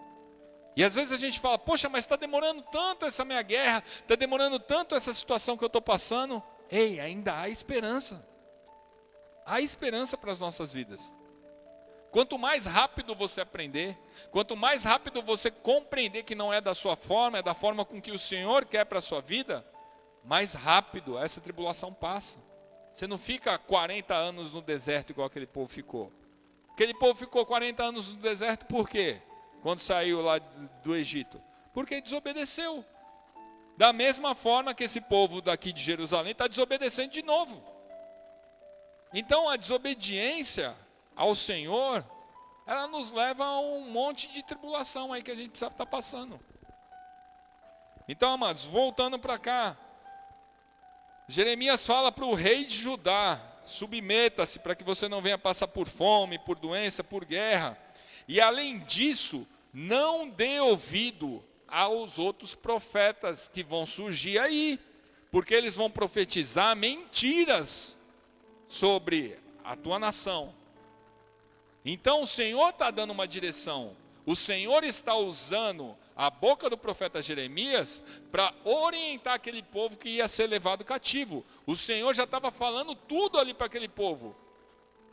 E às vezes a gente fala, poxa, mas está demorando tanto essa minha guerra, está demorando tanto essa situação que eu estou passando. Ei, ainda há esperança. Há esperança para as nossas vidas. Quanto mais rápido você aprender, quanto mais rápido você compreender que não é da sua forma, é da forma com que o Senhor quer para a sua vida, mais rápido essa tribulação passa. Você não fica 40 anos no deserto igual aquele povo ficou. Aquele povo ficou 40 anos no deserto por quê? Quando saiu lá do Egito. Porque desobedeceu. Da mesma forma que esse povo daqui de Jerusalém está desobedecendo de novo. Então a desobediência ao Senhor, ela nos leva a um monte de tribulação aí que a gente precisa estar passando. Então, amados, voltando para cá, Jeremias fala para o rei de Judá, submeta-se para que você não venha passar por fome, por doença, por guerra. E além disso, não dê ouvido aos outros profetas que vão surgir aí, porque eles vão profetizar mentiras sobre a tua nação. Então o Senhor está dando uma direção. O Senhor está usando a boca do profeta Jeremias para orientar aquele povo que ia ser levado cativo. O Senhor já estava falando tudo ali para aquele povo.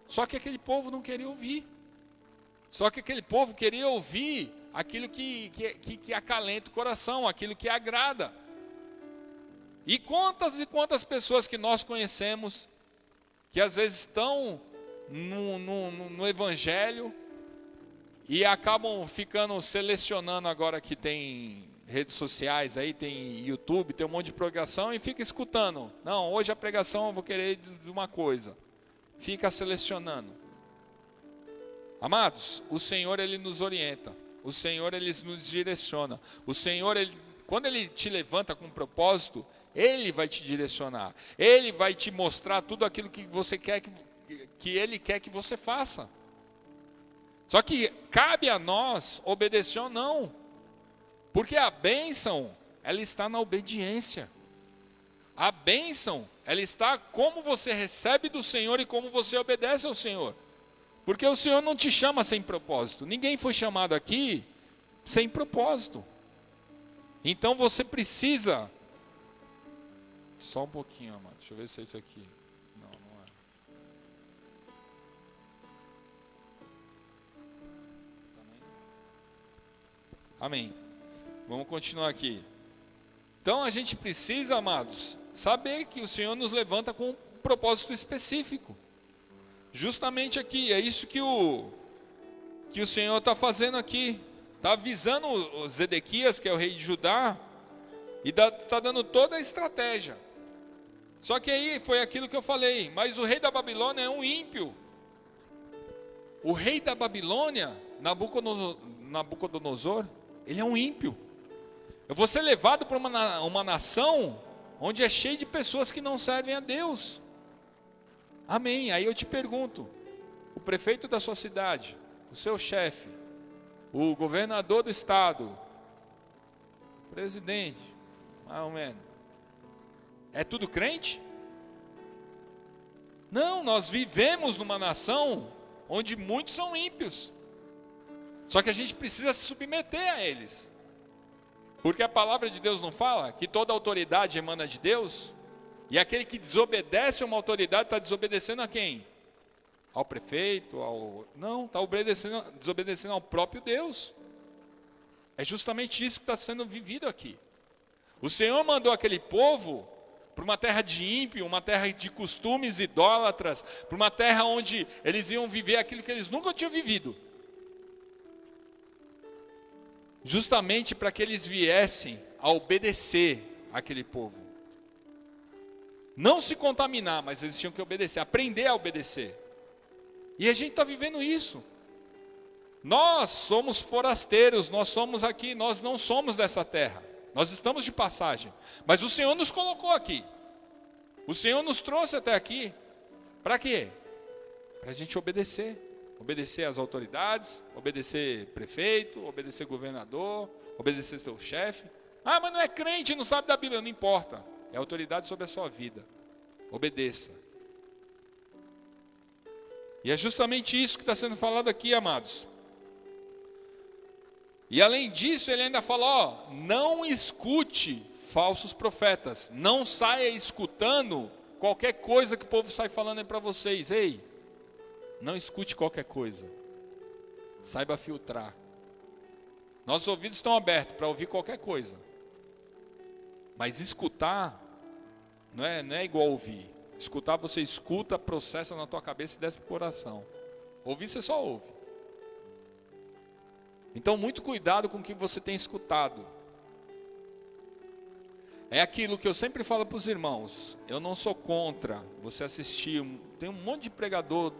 Só que aquele povo não queria ouvir. Só que aquele povo queria ouvir aquilo que acalenta o coração, aquilo que agrada. E quantas pessoas que nós conhecemos, que às vezes estão no Evangelho e acabam ficando selecionando agora que tem redes sociais, aí tem YouTube, tem um monte de pregação e fica escutando. Não, hoje a pregação eu vou querer de uma coisa. Fica selecionando. Amados, o Senhor Ele nos orienta. O Senhor Ele nos direciona. O Senhor, quando Ele te levanta com um propósito, Ele vai te direcionar. Ele vai te mostrar tudo aquilo que você quer que Ele quer que você faça. Só que cabe a nós obedecer ou não. Porque a bênção, ela está na obediência. A bênção, ela está como você recebe do Senhor e como você obedece ao Senhor. Porque o Senhor não te chama sem propósito. Ninguém foi chamado aqui sem propósito. Então você precisa... Só um pouquinho, amado. Deixa eu ver se é isso aqui. Não, não é. Amém. Vamos continuar aqui. Então a gente precisa, amados, saber que o Senhor nos levanta com um propósito específico. Justamente aqui, é isso que o Senhor está fazendo aqui. Está avisando o Zedequias, que é o rei de Judá, e está dando toda a estratégia. Só que aí foi aquilo que eu falei, mas o rei da Babilônia é um ímpio. O rei da Babilônia, Nabucodonosor, ele é um ímpio. Eu vou ser levado para uma nação onde é cheio de pessoas que não servem a Deus. Amém. Aí eu te pergunto, o prefeito da sua cidade, o seu chefe, o governador do estado, o presidente, mais ou menos, é tudo crente? Não, nós vivemos numa nação onde muitos são ímpios. Só que a gente precisa se submeter a eles. Porque a palavra de Deus não fala que toda autoridade emana de Deus? E aquele que desobedece a uma autoridade está desobedecendo a quem? Ao prefeito? Não, está desobedecendo ao próprio Deus. É justamente isso que está sendo vivido aqui. O Senhor mandou aquele povo para uma terra de ímpio, uma terra de costumes idólatras, para uma terra onde eles iam viver aquilo que eles nunca tinham vivido. Justamente para que eles viessem a obedecer aquele povo. Não se contaminar, mas eles tinham que obedecer, aprender a obedecer. E a gente está vivendo isso. Nós somos forasteiros, nós somos aqui, nós não somos dessa terra. Nós estamos de passagem, mas o Senhor nos colocou aqui. O Senhor nos trouxe até aqui. Para quê? Para a gente obedecer. Obedecer às autoridades, obedecer prefeito, obedecer governador, obedecer seu chefe. Ah, mas não é crente, não sabe da Bíblia. Não importa. É autoridade sobre a sua vida. Obedeça. E é justamente isso que está sendo falado aqui, amados. E além disso, ele ainda fala, não escute falsos profetas. Não saia escutando qualquer coisa que o povo sai falando aí para vocês. Ei, não escute qualquer coisa. Saiba filtrar. Nossos ouvidos estão abertos para ouvir qualquer coisa. Mas escutar não é igual ouvir. Escutar, você escuta, processa na tua cabeça e desce para o coração. Ouvir, você só ouve. Então, muito cuidado com o que você tem escutado. É aquilo que eu sempre falo para os irmãos. Eu não sou contra você assistir. Tem um monte de pregador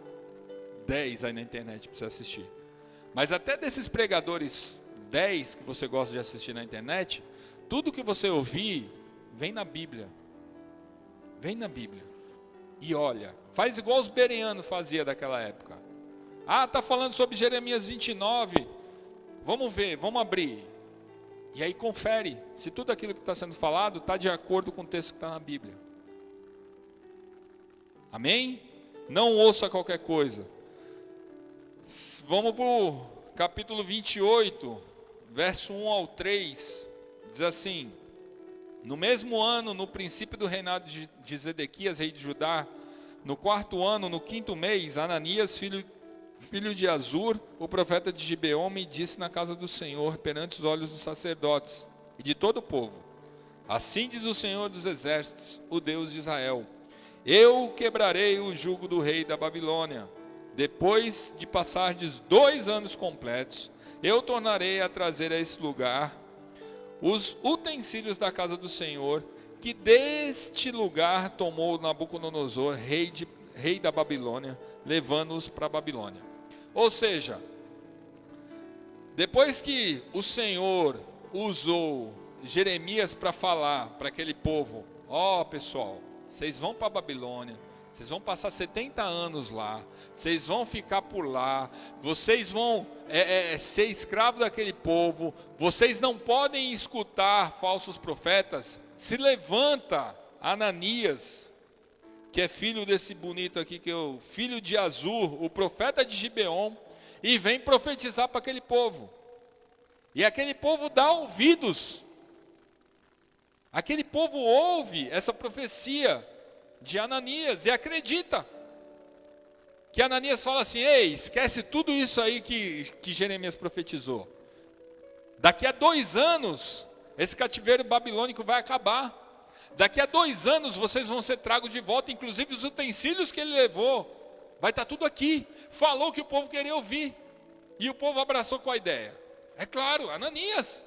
10 aí na internet para você assistir. Mas até desses pregadores 10 que você gosta de assistir na internet, tudo que você ouvir, vem na Bíblia. Vem na Bíblia. E olha, faz igual os bereanos faziam daquela época. Ah, está falando sobre Jeremias 29. Vamos ver, vamos abrir. E aí confere se tudo aquilo que está sendo falado está de acordo com o texto que está na Bíblia. Amém? Não ouça qualquer coisa. Vamos para o capítulo 28, verso 1 ao 3. Diz assim: no mesmo ano, no princípio do reinado de Zedequias, rei de Judá, no 4º ano, no 5º mês, Ananias, filho de Azur, o profeta de Gibeon, me disse na casa do Senhor, perante os olhos dos sacerdotes e de todo o povo: assim diz o Senhor dos exércitos, o Deus de Israel: eu quebrarei o jugo do rei da Babilônia. Depois de passardes 2 anos completos, eu tornarei a trazer a esse lugar os utensílios da casa do Senhor, que deste lugar tomou Nabucodonosor, rei da Babilônia, levando-os para a Babilônia. Ou seja, depois que o Senhor usou Jeremias para falar para aquele povo: ó, pessoal, vocês vão para a Babilônia, vocês vão passar 70 anos lá, vocês vão ficar por lá, vocês vão ser escravos daquele povo, vocês não podem escutar falsos profetas. Se levanta Ananias, que é filho desse bonito aqui, que é o filho de Azur, o profeta de Gibeon, e vem profetizar para aquele povo. E aquele povo dá ouvidos. Aquele povo ouve essa profecia de Ananias e acredita. Que Ananias fala assim: ei, esquece tudo isso aí que Jeremias profetizou. Daqui a 2 anos, esse cativeiro babilônico vai acabar. Daqui a 2 anos vocês vão ser tragos de volta, inclusive os utensílios que ele levou. Vai estar tudo aqui. Falou que o povo queria ouvir. E o povo abraçou com a ideia. É claro, Ananias.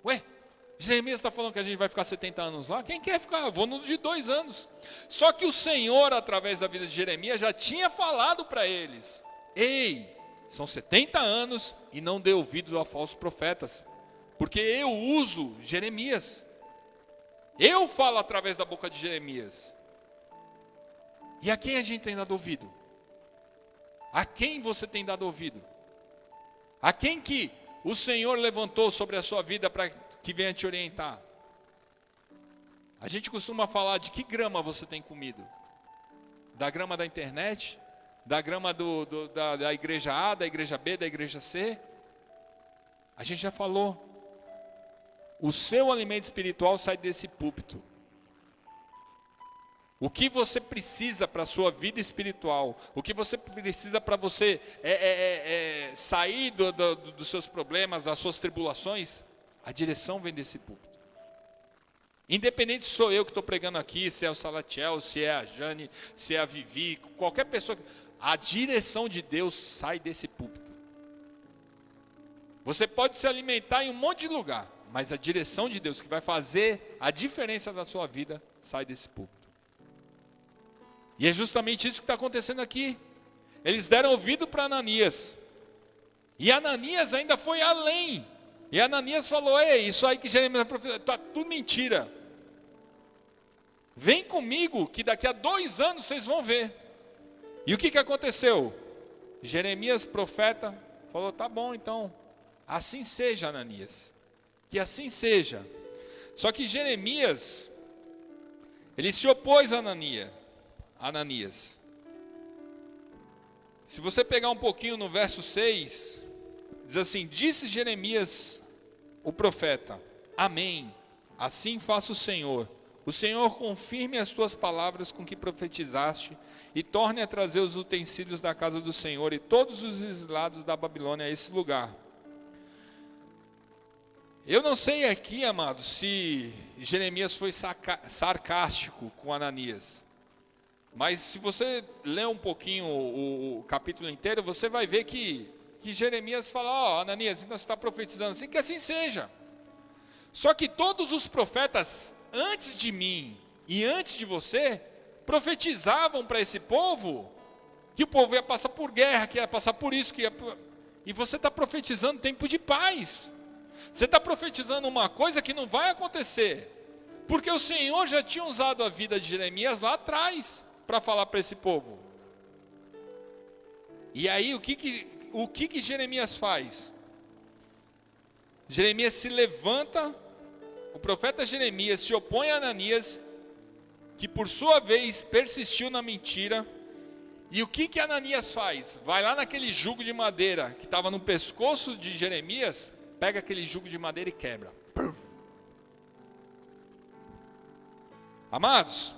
Ué, Jeremias está falando que a gente vai ficar 70 anos lá? Quem quer ficar? Eu vou no de 2 anos. Só que o Senhor, através da vida de Jeremias, já tinha falado para eles: ei, são 70 anos e não dê ouvidos a falsos profetas. Porque eu uso Jeremias. Eu falo através da boca de Jeremias. E a quem a gente tem dado ouvido? A quem você tem dado ouvido? A quem que o Senhor levantou sobre a sua vida para que venha te orientar? A gente costuma falar de que grama você tem comido? Da grama da internet? Da grama da igreja A, da igreja B, da igreja C? A gente já falou. O seu alimento espiritual sai desse púlpito. O que você precisa para a sua vida espiritual, o que você precisa para você sair dos seus problemas, das suas tribulações, a direção vem desse púlpito. Independente se sou eu que estou pregando aqui, se é o Salatiel, se é a Jane, se é a Vivi, qualquer pessoa, a direção de Deus sai desse púlpito. Você pode se alimentar em um monte de lugar, mas a direção de Deus que vai fazer a diferença da sua vida sai desse púlpito. E é justamente isso que está acontecendo aqui. Eles deram ouvido para Ananias. E Ananias ainda foi além. E Ananias falou: ei, isso aí que Jeremias está tudo mentira. Vem comigo que daqui a 2 anos vocês vão ver. E o que aconteceu? Jeremias, profeta, falou: tá bom então, assim seja, Ananias. Que assim seja. Só que Jeremias, ele se opôs a Ananias. Se você pegar um pouquinho no verso 6, diz assim: disse Jeremias, o profeta: amém, assim faça o Senhor confirme as tuas palavras com que profetizaste, e torne a trazer os utensílios da casa do Senhor e todos os exilados da Babilônia a esse lugar. Eu não sei aqui, amados, se Jeremias foi sarcástico com Ananias. Mas se você ler um pouquinho o capítulo inteiro, você vai ver que Jeremias fala: ó, Ananias, então você está profetizando assim, que assim seja. Só que todos os profetas antes de mim e antes de você profetizavam para esse povo que o povo ia passar por guerra, que ia passar por isso, e você está profetizando tempo de paz. Você está profetizando uma coisa que não vai acontecer, porque o Senhor já tinha usado a vida de Jeremias lá atrás para falar para esse povo. E aí o que Jeremias faz? Jeremias se levanta, o profeta Jeremias se opõe a Ananias, que por sua vez persistiu na mentira. E o que Ananias faz? Vai lá naquele jugo de madeira que estava no pescoço de Jeremias, pega aquele jugo de madeira e quebra. Amados,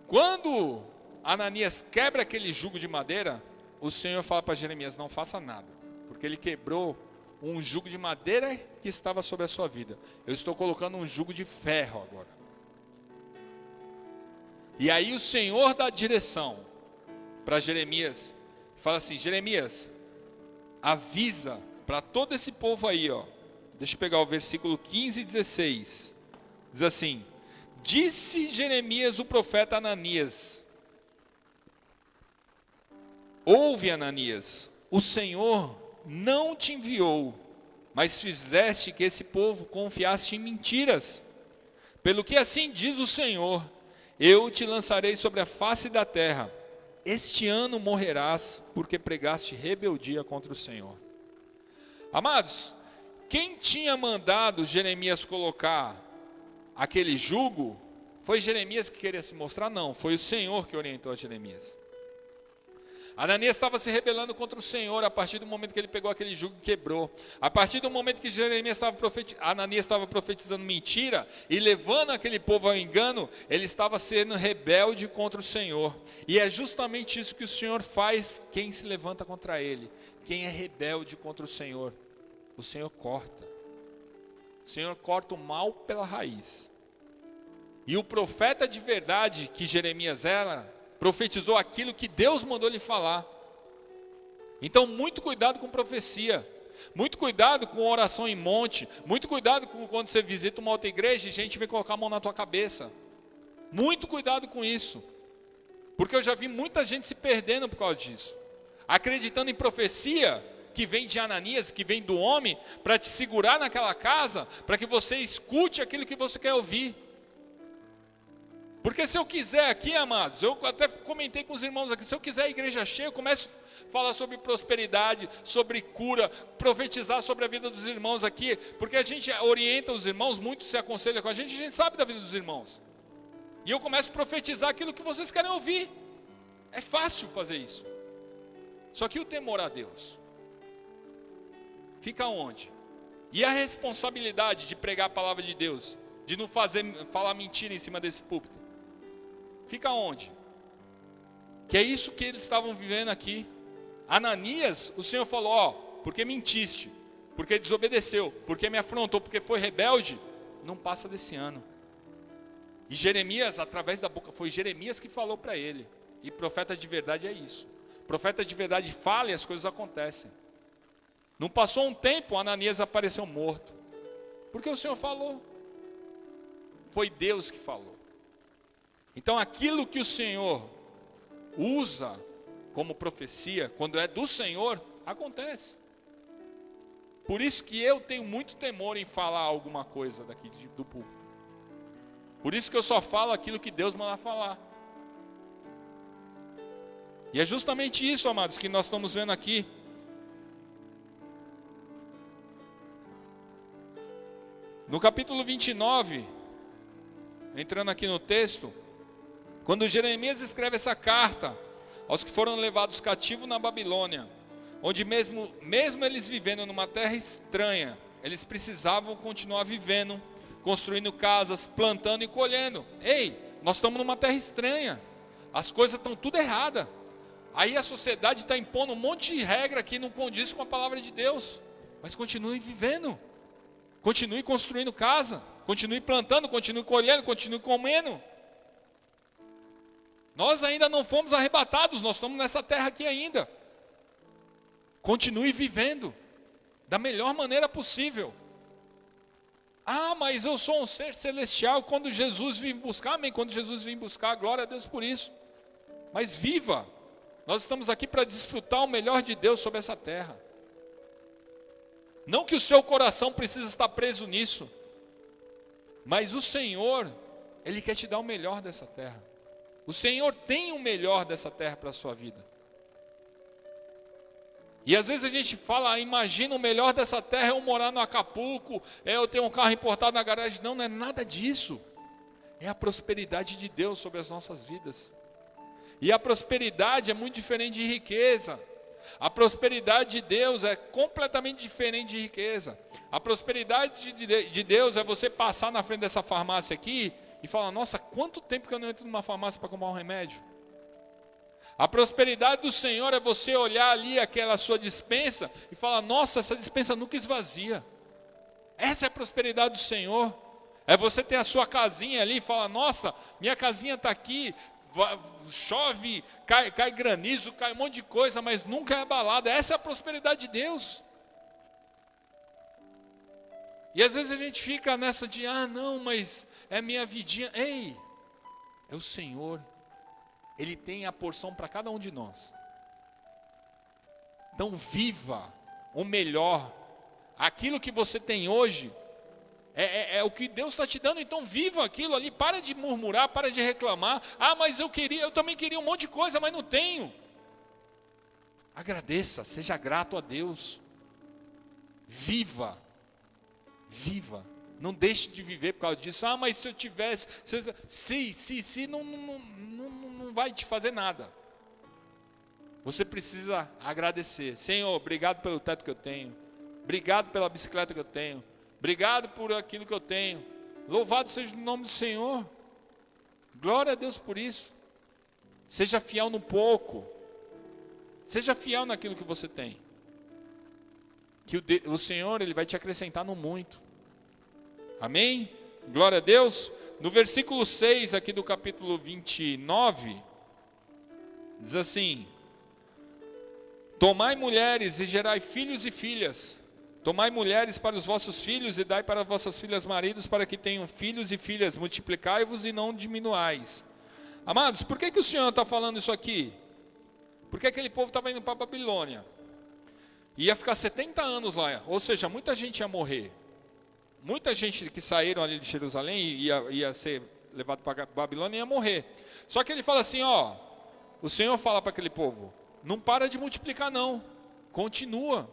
quando Ananias quebra aquele jugo de madeira, o Senhor fala para Jeremias: não faça nada, porque ele quebrou um jugo de madeira que estava sobre a sua vida. Eu estou colocando um jugo de ferro agora. E aí o Senhor dá direção para Jeremias, fala assim: Jeremias, avisa para todo esse povo aí, ó. Deixa eu pegar o versículo 15 e 16. Diz assim: disse Jeremias o profeta a Ananias: ouve, Ananias, o Senhor não te enviou, mas fizeste que esse povo confiasse em mentiras. Pelo que assim diz o Senhor: eu te lançarei sobre a face da terra. Este ano morrerás, porque pregaste rebeldia contra o Senhor. Amados, quem tinha mandado Jeremias colocar aquele jugo Foi Jeremias que queria se mostrar? Não, foi o Senhor que orientou a Jeremias. Ananias estava se rebelando contra o Senhor a partir do momento que ele pegou aquele jugo e quebrou. A partir do momento que Ananias estava profetizando mentira e levando aquele povo ao engano, ele estava sendo rebelde contra o Senhor. E é justamente isso que o Senhor faz, quem se levanta contra ele. Quem é rebelde contra o Senhor corta. O Senhor corta o mal pela raiz. E o profeta de verdade que Jeremias era, profetizou aquilo que Deus mandou lhe falar. Então, muito cuidado com profecia. Muito cuidado com oração em monte. Muito cuidado com quando você visita uma outra igreja e gente vem colocar a mão na tua cabeça. Muito cuidado com isso. Porque eu já vi muita gente se perdendo por causa disso. Acreditando em profecia que vem de Ananias, que vem do homem, para te segurar naquela casa, para que você escute aquilo que você quer ouvir. Porque se eu quiser aqui, amados, eu até comentei com os irmãos aqui, se eu quiser a igreja cheia, eu começo a falar sobre prosperidade, sobre cura, profetizar sobre a vida dos irmãos aqui, porque a gente orienta os irmãos, muito se aconselha com a gente sabe da vida dos irmãos. E eu começo a profetizar aquilo que vocês querem ouvir. É fácil fazer isso. Só que o temor a Deus fica onde? E a responsabilidade de pregar a palavra de Deus, de não falar mentira em cima desse púlpito, fica onde? Que é isso que eles estavam vivendo aqui. Ananias, o Senhor falou, ó, porque mentiste, porque desobedeceu, porque me afrontou, porque foi rebelde, não passa desse ano. E Jeremias, através da boca, foi Jeremias que falou para ele. E profeta de verdade é isso. Profeta de verdade fala e as coisas acontecem. Não passou um tempo, Ananias apareceu morto. Porque o Senhor falou. Foi Deus que falou. Então aquilo que o Senhor usa como profecia, quando é do Senhor, acontece. Por isso que eu tenho muito temor em falar alguma coisa daqui do púlpito. Por isso que eu só falo aquilo que Deus manda falar. E é justamente isso, amados, que nós estamos vendo aqui. No capítulo 29, entrando aqui no texto, quando Jeremias escreve essa carta aos que foram levados cativos na Babilônia, onde mesmo eles vivendo numa terra estranha, eles precisavam continuar vivendo, construindo casas, plantando e colhendo. Ei, nós estamos numa terra estranha, as coisas estão tudo erradas. Aí a sociedade está impondo um monte de regra que não condiz com a palavra de Deus. Mas continue vivendo, continue construindo casa, continue plantando, continue colhendo, continue comendo. Nós ainda não fomos arrebatados, nós estamos nessa terra aqui ainda. Continue vivendo da melhor maneira possível. Ah, mas eu sou um ser celestial quando Jesus vem buscar, amém? Quando Jesus vem buscar, glória a Deus por isso. Mas viva, nós estamos aqui para desfrutar o melhor de Deus sobre essa terra. Não que o seu coração precise estar preso nisso, mas o Senhor, Ele quer te dar o melhor dessa terra. O Senhor tem o melhor dessa terra para a sua vida. E às vezes a gente fala, imagina o melhor dessa terra é eu morar no Acapulco, é eu ter um carro importado na garagem. Não, não é nada disso. É a prosperidade de Deus sobre as nossas vidas. E a prosperidade é muito diferente de riqueza. A prosperidade de Deus é completamente diferente de riqueza. A prosperidade de Deus é você passar na frente dessa farmácia aqui e falar, nossa, quanto tempo que eu não entro numa farmácia para comprar um remédio? A prosperidade do Senhor é você olhar ali aquela sua despensa e falar, nossa, essa despensa nunca esvazia. Essa é a prosperidade do Senhor. É você ter a sua casinha ali e falar, nossa, minha casinha está aqui, chove, cai granizo, cai um monte de coisa, mas nunca é abalada. Essa é a prosperidade de Deus. E às vezes a gente fica nessa de, não, mas é minha vidinha. Ei, é o Senhor. Ele tem a porção para cada um de nós. Então viva o melhor. Aquilo que você tem hoje é o que Deus está te dando. Então viva aquilo ali. Para de murmurar, para de reclamar. Mas eu também queria um monte de coisa, mas não tenho. Agradeça, seja grato a Deus. Viva Não deixe de viver por causa disso. Ah, mas se eu tivesse... Se não vai te fazer nada. Você precisa agradecer. Senhor, obrigado pelo teto que eu tenho. Obrigado pela bicicleta que eu tenho. Obrigado por aquilo que eu tenho. Louvado seja o nome do Senhor. Glória a Deus por isso. Seja fiel no pouco. Seja fiel naquilo que você tem. Que o Senhor, Ele vai te acrescentar no muito. Amém? Glória a Deus. No versículo 6 aqui do capítulo 29, diz assim: tomai mulheres e gerai filhos e filhas. Tomai mulheres para os vossos filhos e dai para vossas filhas maridos, para que tenham filhos e filhas. Multiplicai-vos e não diminuais. Amados, por que o Senhor está falando isso aqui? Porque aquele povo estava indo para a Babilônia. Ia ficar 70 anos lá, ou seja, muita gente ia morrer. Muita gente que saíram ali de Jerusalém ia ser levado para a Babilônia e ia morrer. Só que ele fala assim, ó, o Senhor fala para aquele povo, não para de multiplicar não, continua,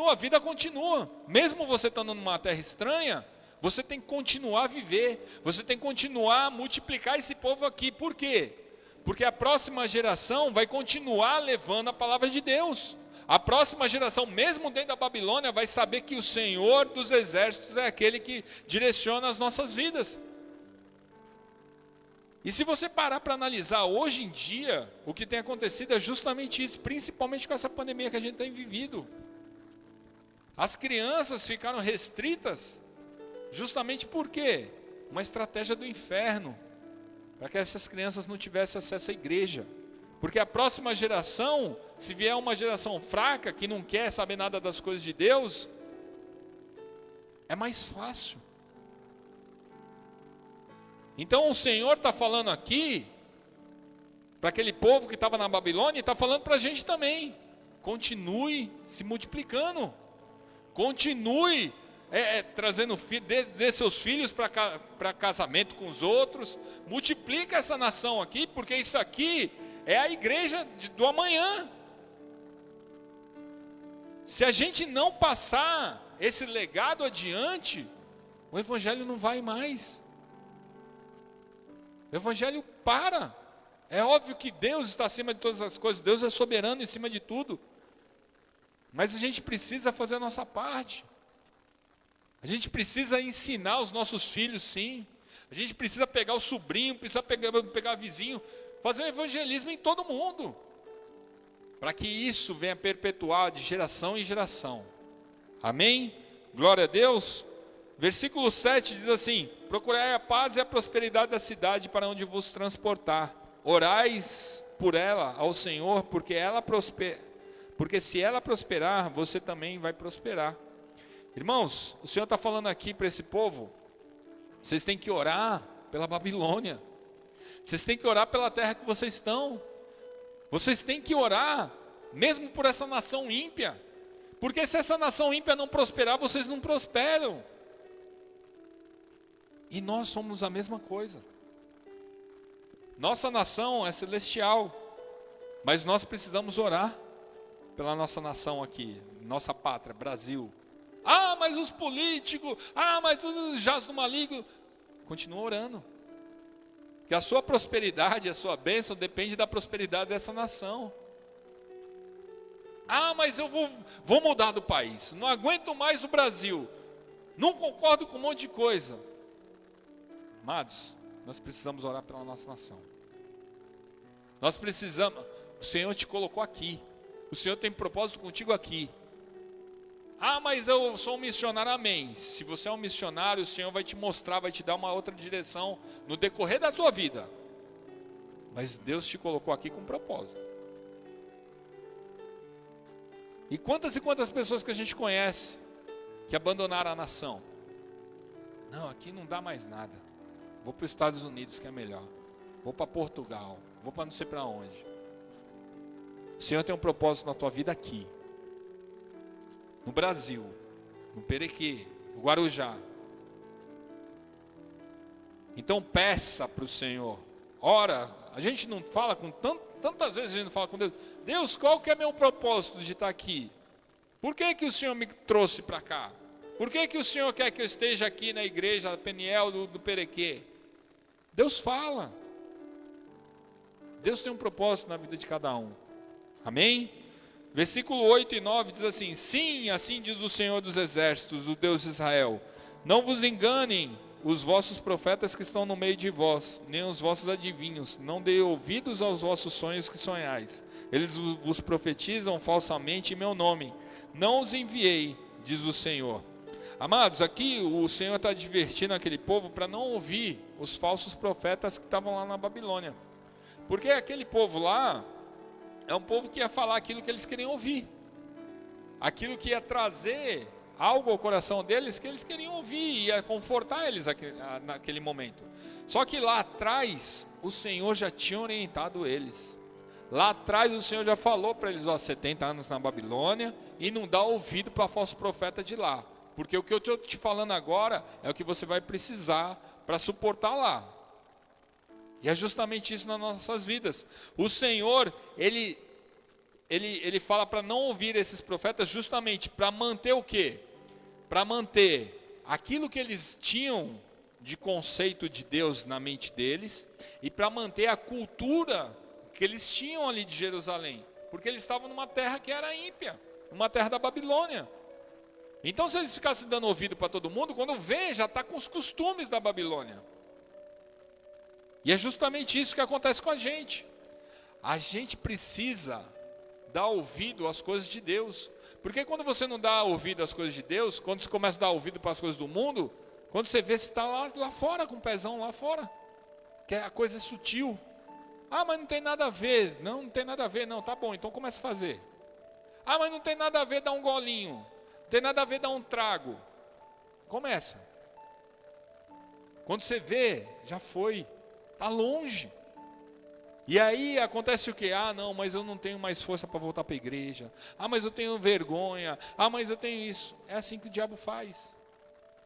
a vida continua. Mesmo você estando numa terra estranha, você tem que continuar a viver, você tem que continuar a multiplicar esse povo aqui. Por quê? Porque a próxima geração vai continuar levando a palavra de Deus. A próxima geração, mesmo dentro da Babilônia, vai saber que o Senhor dos exércitos é aquele que direciona as nossas vidas. E se você parar para analisar hoje em dia, o que tem acontecido é justamente isso, principalmente com essa pandemia que a gente tem vivido. As crianças ficaram restritas, justamente por quê? Uma estratégia do inferno, para que essas crianças não tivessem acesso à igreja. Porque a próxima geração, se vier uma geração fraca, que não quer saber nada das coisas de Deus, é mais fácil. Então o Senhor está falando aqui, para aquele povo que estava na Babilônia, e está falando para a gente também. Continue se multiplicando. Continue trazendo dê seus filhos para casamento com os outros. Multiplica essa nação aqui, porque isso aqui é a igreja do amanhã. Se a gente não passar esse legado adiante, o evangelho não vai mais. O evangelho para. É óbvio que Deus está acima de todas as coisas, Deus é soberano em cima de tudo. Mas a gente precisa fazer a nossa parte. A gente precisa ensinar os nossos filhos, sim. A gente precisa pegar o sobrinho, precisa pegar o vizinho, fazer o evangelismo em todo mundo, para que isso venha perpetuar de geração em geração. Amém? Glória a Deus. Versículo 7 diz assim: procurai a paz e a prosperidade da cidade para onde vos transportar. Orais por ela ao Senhor, porque se ela prosperar, você também vai prosperar. Irmãos, o Senhor está falando aqui para esse povo, vocês têm que orar pela Babilônia. Vocês têm que orar pela terra que vocês estão. Vocês têm que orar, mesmo por essa nação ímpia. Porque se essa nação ímpia não prosperar, vocês não prosperam. E nós somos a mesma coisa. Nossa nação é celestial. Mas nós precisamos orar pela nossa nação aqui, nossa pátria, Brasil. Ah, mas os políticos, mas os jazz do maligno. Continua orando. Que a sua prosperidade, a sua bênção depende da prosperidade dessa nação. Ah, mas eu vou mudar do país. Não aguento mais o Brasil. Não concordo com um monte de coisa. Amados, nós precisamos orar pela nossa nação. Nós precisamos. O Senhor te colocou aqui. O Senhor tem propósito contigo aqui. Ah, mas eu sou um missionário, amém. Se você é um missionário, o Senhor vai te mostrar, vai te dar uma outra direção no decorrer da sua vida. Mas Deus te colocou aqui com propósito. E quantas pessoas que a gente conhece que abandonaram a nação? Não, aqui não dá mais nada. Vou para os Estados Unidos que é melhor. Vou para Portugal. Vou para não sei para onde. O Senhor tem um propósito na tua vida aqui. No Brasil, no Perequê, no Guarujá. Então peça para o Senhor. Ora, a gente não fala com tantas vezes a gente não fala com Deus. Deus, qual que é meu propósito de estar aqui? Por que o Senhor me trouxe para cá? Por que o Senhor quer que eu esteja aqui na igreja Peniel do Perequê? Deus fala. Deus tem um propósito na vida de cada um. Amém? Versículo 8 e 9 diz assim: sim, assim diz o Senhor dos Exércitos, o Deus de Israel. Não vos enganem os vossos profetas que estão no meio de vós, nem os vossos adivinhos. Não dê ouvidos aos vossos sonhos que sonhais. Eles vos profetizam falsamente em meu nome. Não os enviei, diz o Senhor. Amados, aqui o Senhor está advertindo aquele povo para não ouvir os falsos profetas que estavam lá na Babilônia. Porque aquele povo lá é um povo que ia falar aquilo que eles queriam ouvir. Aquilo que ia trazer algo ao coração deles que eles queriam ouvir, ia confortar eles naquele momento. Só que lá atrás, o Senhor já tinha orientado eles. Lá atrás o Senhor já falou para eles, 70 anos na Babilônia, e não dá ouvido para falso profeta de lá. Porque o que eu estou te falando agora é o que você vai precisar para suportar lá. E é justamente isso nas nossas vidas. O Senhor, Ele fala para não ouvir esses profetas justamente para manter o quê? Para manter aquilo que eles tinham de conceito de Deus na mente deles e para manter a cultura que eles tinham ali de Jerusalém. Porque eles estavam numa terra que era ímpia, uma terra da Babilônia. Então se eles ficassem dando ouvido para todo mundo, quando vê, já está com os costumes da Babilônia. E é justamente isso que acontece com a gente. A gente precisa dar ouvido às coisas de Deus. Porque quando você não dá ouvido às coisas de Deus, quando você começa a dar ouvido para as coisas do mundo, quando você vê, você está lá fora, com o pezão lá fora. Que a coisa é sutil. Ah, mas não tem nada a ver. Não tem nada a ver, não. Tá bom, então começa a fazer. Ah, mas não tem nada a ver dar um golinho. Não tem nada a ver dar um trago. Começa. Quando você vê, já foi. Está longe. E aí acontece o quê? Ah, não, mas eu não tenho mais força para voltar para a igreja. Ah, mas eu tenho vergonha. Ah, mas eu tenho isso. É assim que o diabo faz.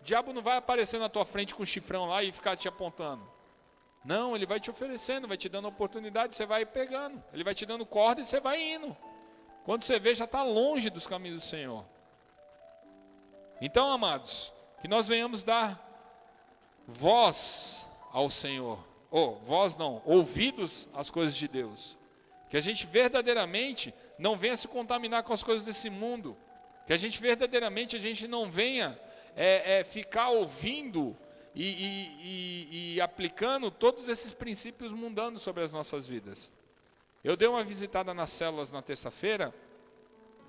O diabo não vai aparecer na tua frente com um chifrão lá e ficar te apontando. Não, ele vai te oferecendo, vai te dando oportunidade, você vai pegando. Ele vai te dando corda e você vai indo. Quando você vê, já está longe dos caminhos do Senhor. Então, amados, que nós venhamos dar voz ao Senhor. Voz não, ouvidos às coisas de Deus. Que a gente verdadeiramente não venha se contaminar com as coisas desse mundo. Que a gente verdadeiramente não venha ficar ouvindo e aplicando todos esses princípios mundanos sobre as nossas vidas. Eu dei uma visitada nas células na terça-feira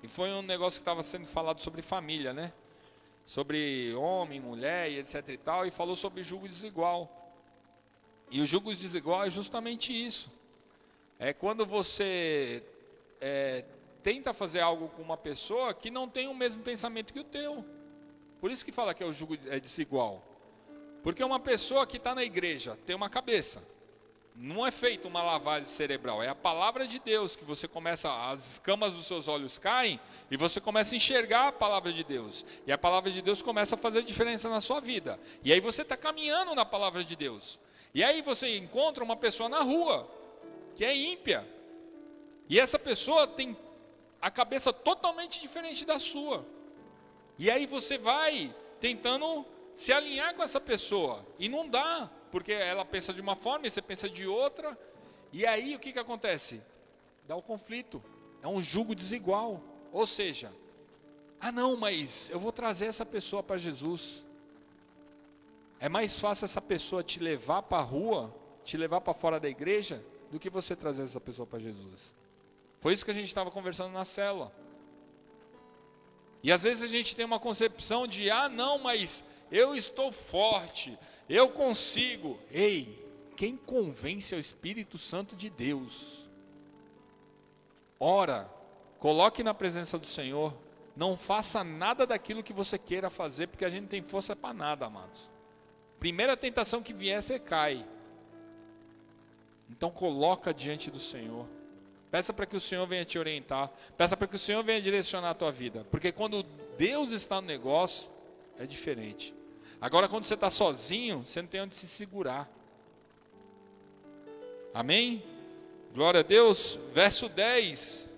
e foi um negócio que estava sendo falado sobre família, né? Sobre homem, mulher e etc e tal, e falou sobre julgo desigual. E o julgo desigual é justamente isso. É quando você tenta fazer algo com uma pessoa que não tem o mesmo pensamento que o teu. Por isso que fala que o julgo é desigual. Porque uma pessoa que está na igreja tem uma cabeça. Não é feita uma lavagem cerebral. É a palavra de Deus que você começa, as escamas dos seus olhos caem e você começa a enxergar a palavra de Deus. E a palavra de Deus começa a fazer diferença na sua vida. E aí você está caminhando na palavra de Deus. E aí você encontra uma pessoa na rua, que é ímpia. E essa pessoa tem a cabeça totalmente diferente da sua. E aí você vai tentando se alinhar com essa pessoa. E não dá, porque ela pensa de uma forma e você pensa de outra. E aí o que acontece? Dá o conflito. É um jugo desigual. Ou seja, ah não, mas eu vou trazer essa pessoa para Jesus. É mais fácil essa pessoa te levar para a rua, te levar para fora da igreja, do que você trazer essa pessoa para Jesus. Foi isso que a gente estava conversando na célula. E às vezes a gente tem uma concepção de, ah não, mas eu estou forte, eu consigo. Ei, quem convence é o Espírito Santo de Deus. Ora, coloque na presença do Senhor, não faça nada daquilo que você queira fazer, porque a gente não tem força para nada, amados. Primeira tentação que vier, você cai. Então coloca diante do Senhor. Peça para que o Senhor venha te orientar. Peça para que o Senhor venha direcionar a tua vida. Porque quando Deus está no negócio, é diferente. Agora quando você está sozinho, você não tem onde se segurar. Amém? Glória a Deus. Verso 10.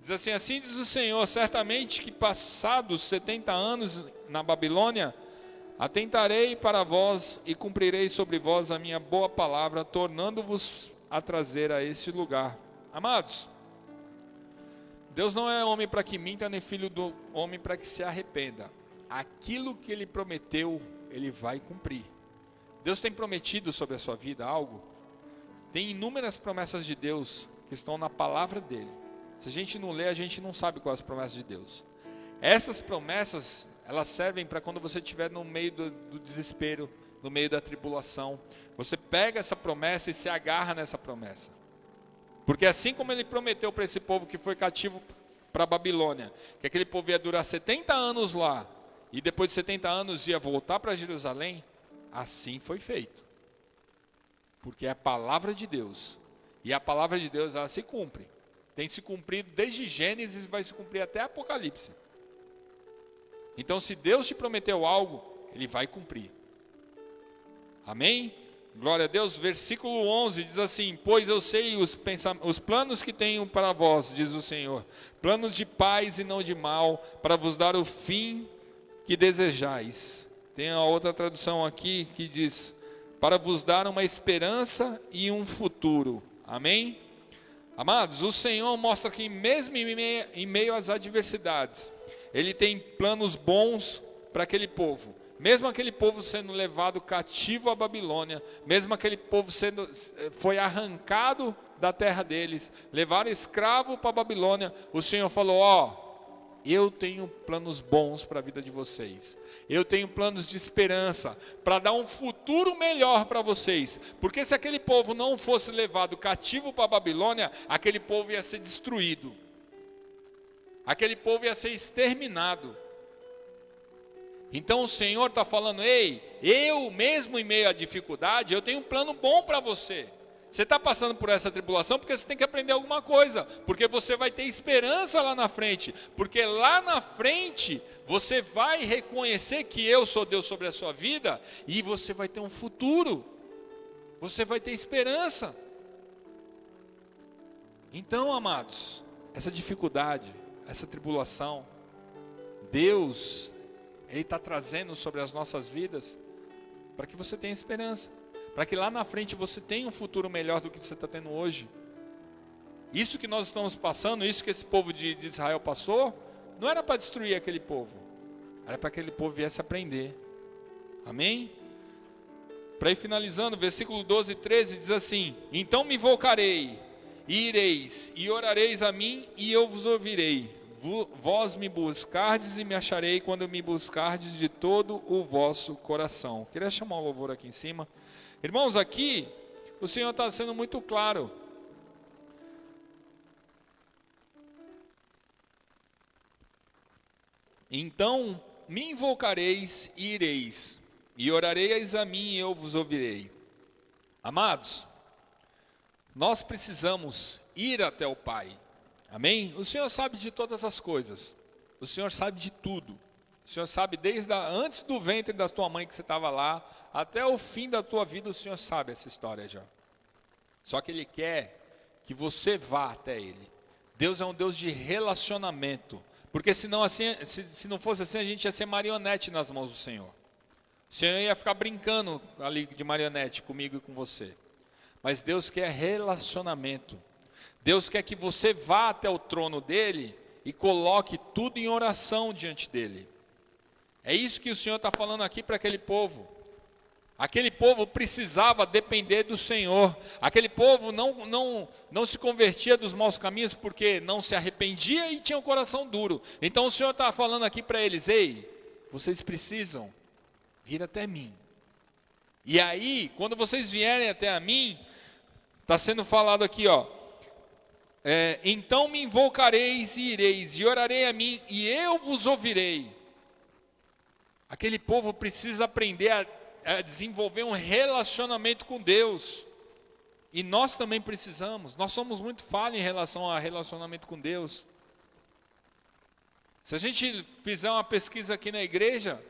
Diz assim: assim diz o Senhor, certamente que passados 70 anos na Babilônia, atentarei para vós e cumprirei sobre vós a minha boa palavra, tornando-vos a trazer a este lugar. Amados, Deus não é homem para que minta, nem filho do homem para que se arrependa. Aquilo que Ele prometeu, Ele vai cumprir. Deus tem prometido sobre a sua vida algo? Tem inúmeras promessas de Deus que estão na palavra dEle. Se a gente não lê, a gente não sabe quais as promessas de Deus. Essas promessas, elas servem para quando você estiver no meio do desespero, no meio da tribulação. Você pega essa promessa e se agarra nessa promessa. Porque assim como Ele prometeu para esse povo que foi cativo para a Babilônia, que aquele povo ia durar 70 anos lá, e depois de 70 anos ia voltar para Jerusalém, assim foi feito. Porque é a palavra de Deus. E a palavra de Deus, ela se cumpre. Tem se cumprido desde Gênesis e vai se cumprir até Apocalipse. Então, se Deus te prometeu algo, Ele vai cumprir. Amém? Glória a Deus. Versículo 11 diz assim: pois eu sei os planos que tenho para vós, diz o Senhor, planos de paz e não de mal, para vos dar o fim que desejais. Tem a outra tradução aqui que diz: para vos dar uma esperança e um futuro. Amém? Amados, o Senhor mostra que mesmo em meio às adversidades, Ele tem planos bons para aquele povo. Mesmo aquele povo sendo levado cativo à Babilônia, mesmo aquele povo foi arrancado da terra deles, levaram escravo para a Babilônia, o Senhor falou: eu tenho planos bons para a vida de vocês. Eu tenho planos de esperança, para dar um futuro melhor para vocês. Porque se aquele povo não fosse levado cativo para a Babilônia, aquele povo ia ser destruído. Aquele povo ia ser exterminado. Então o Senhor está falando: ei, eu mesmo em meio à dificuldade, eu tenho um plano bom para você. Você está passando por essa tribulação porque você tem que aprender alguma coisa, porque você vai ter esperança lá na frente, porque lá na frente você vai reconhecer que eu sou Deus sobre a sua vida, e você vai ter um futuro, você vai ter esperança. Então, amados, essa dificuldade, essa tribulação, Deus, Ele está trazendo sobre as nossas vidas, para que você tenha esperança, para que lá na frente você tenha um futuro melhor do que você está tendo hoje. Isso que nós estamos passando, isso que esse povo de Israel passou, não era para destruir aquele povo, era para que aquele povo viesse aprender. Amém? Para ir finalizando, versículo 12 e 13 diz assim: então me invocarei, e ireis, e orareis a mim, e eu vos ouvirei. Vós me buscardes e me acharei quando me buscardes de todo o vosso coração. Queria chamar o louvor aqui em cima. Irmãos, aqui o Senhor está sendo muito claro. Então me invocareis e ireis, e orareis a mim e eu vos ouvirei. Amados, nós precisamos ir até o Pai. Amém? O Senhor sabe de todas as coisas. O Senhor sabe de tudo. O Senhor sabe desde antes do ventre da tua mãe que você estava lá, até o fim da tua vida, o Senhor sabe essa história já. Só que Ele quer que você vá até Ele. Deus é um Deus de relacionamento. Porque senão, assim, se não fosse assim, a gente ia ser marionete nas mãos do Senhor. O Senhor ia ficar brincando ali de marionete comigo e com você. Mas Deus quer relacionamento. Deus quer que você vá até o trono dEle e coloque tudo em oração diante dEle. É isso que o Senhor está falando aqui para aquele povo. Aquele povo precisava depender do Senhor. Aquele povo não se convertia dos maus caminhos porque não se arrependia e tinha o coração duro. Então o Senhor está falando aqui para eles: ei, vocês precisam vir até mim. E aí, quando vocês vierem até a mim, está sendo falado aqui, então me invocareis e ireis, e orarei a mim, e eu vos ouvirei. Aquele povo precisa aprender a desenvolver um relacionamento com Deus. E nós também precisamos. Nós somos muito falhos em relação a relacionamento com Deus. Se a gente fizer uma pesquisa aqui na igreja,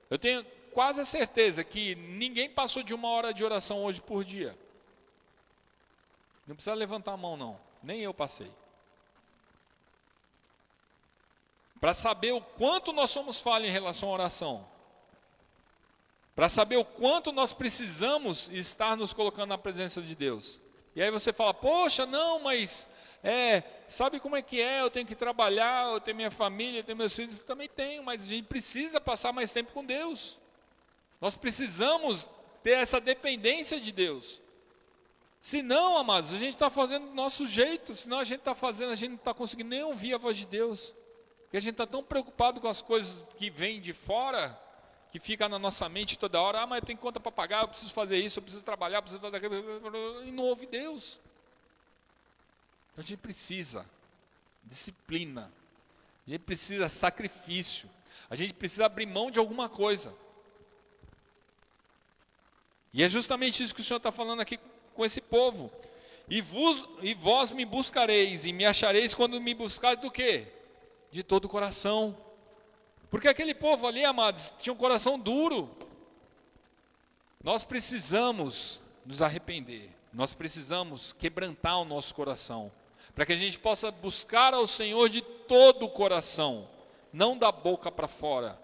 eu tenho quase a certeza que ninguém passou de 1 hora de oração hoje por dia. Não precisa levantar a mão não, nem eu passei. para saber o quanto nós somos falhos em relação à oração. Para saber o quanto nós precisamos estar nos colocando na presença de Deus. E aí você fala, poxa, não, mas sabe como é que é? Eu tenho que trabalhar, eu tenho minha família, eu tenho meus filhos, eu também tenho, mas a gente precisa passar mais tempo com Deus. Nós precisamos ter essa dependência de Deus. Senão, amados, a gente está fazendo do nosso jeito, senão a gente está fazendo, a gente não está conseguindo nem ouvir a voz de Deus. Porque a gente está tão preocupado com as coisas que vêm de fora, que fica na nossa mente toda hora, mas eu tenho conta para pagar, eu preciso fazer isso, eu preciso trabalhar, eu preciso fazer aquilo, e não ouve Deus. A gente precisa disciplina, a gente precisa sacrifício, a gente precisa abrir mão de alguma coisa. E é justamente isso que o Senhor está falando aqui com esse povo. E vós me buscareis, e me achareis quando me buscareis do quê? De todo o coração. Porque aquele povo ali, amados, tinha um coração duro. Nós precisamos nos arrepender. Nós precisamos quebrantar o nosso coração. Para que a gente possa buscar ao Senhor de todo o coração. Não da boca para fora.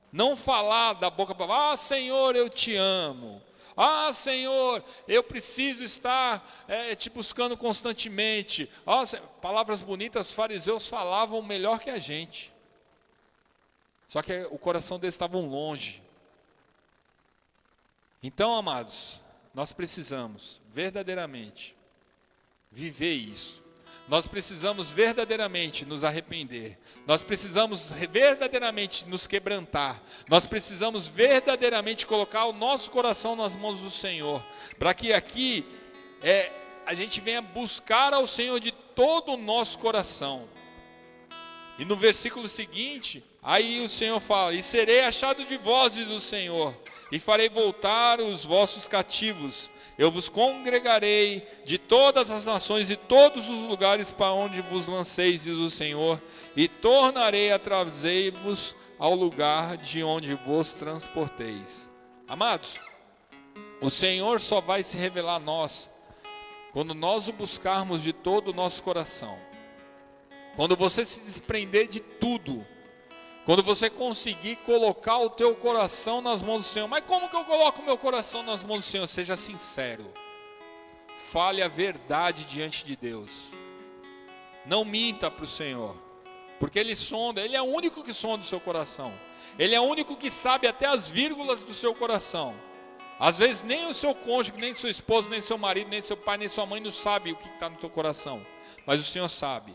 Não falar da boca para fora. Ah, Senhor, eu te amo. Ah, Senhor, eu preciso estar te buscando constantemente. Ah, palavras bonitas, os fariseus falavam melhor que a gente. Só que o coração deles estava longe. Então, amados, nós precisamos verdadeiramente viver isso. Nós precisamos verdadeiramente nos arrepender. Nós precisamos verdadeiramente nos quebrantar. Nós precisamos verdadeiramente colocar o nosso coração nas mãos do Senhor. Para que aqui a gente venha buscar ao Senhor de todo o nosso coração. E no versículo seguinte, aí o Senhor fala, e serei achado de vós, diz o Senhor, e farei voltar os vossos cativos. Eu vos congregarei de todas as nações e todos os lugares para onde vos lanceis, diz o Senhor, e tornarei a trazer-vos ao lugar de onde vos transporteis. Amados, o Senhor só vai se revelar a nós quando nós o buscarmos de todo o nosso coração. Quando você se desprender de tudo, quando você conseguir colocar o teu coração nas mãos do Senhor. Mas como que eu coloco o meu coração nas mãos do Senhor? Seja sincero. Fale a verdade diante de Deus. Não minta para o Senhor. Porque Ele sonda, Ele é o único que sonda o seu coração. Ele é o único que sabe até as vírgulas do seu coração. Às vezes nem o seu cônjuge, nem seu esposo, nem seu marido, nem seu pai, nem sua mãe não sabe o que está no teu coração. Mas o Senhor sabe.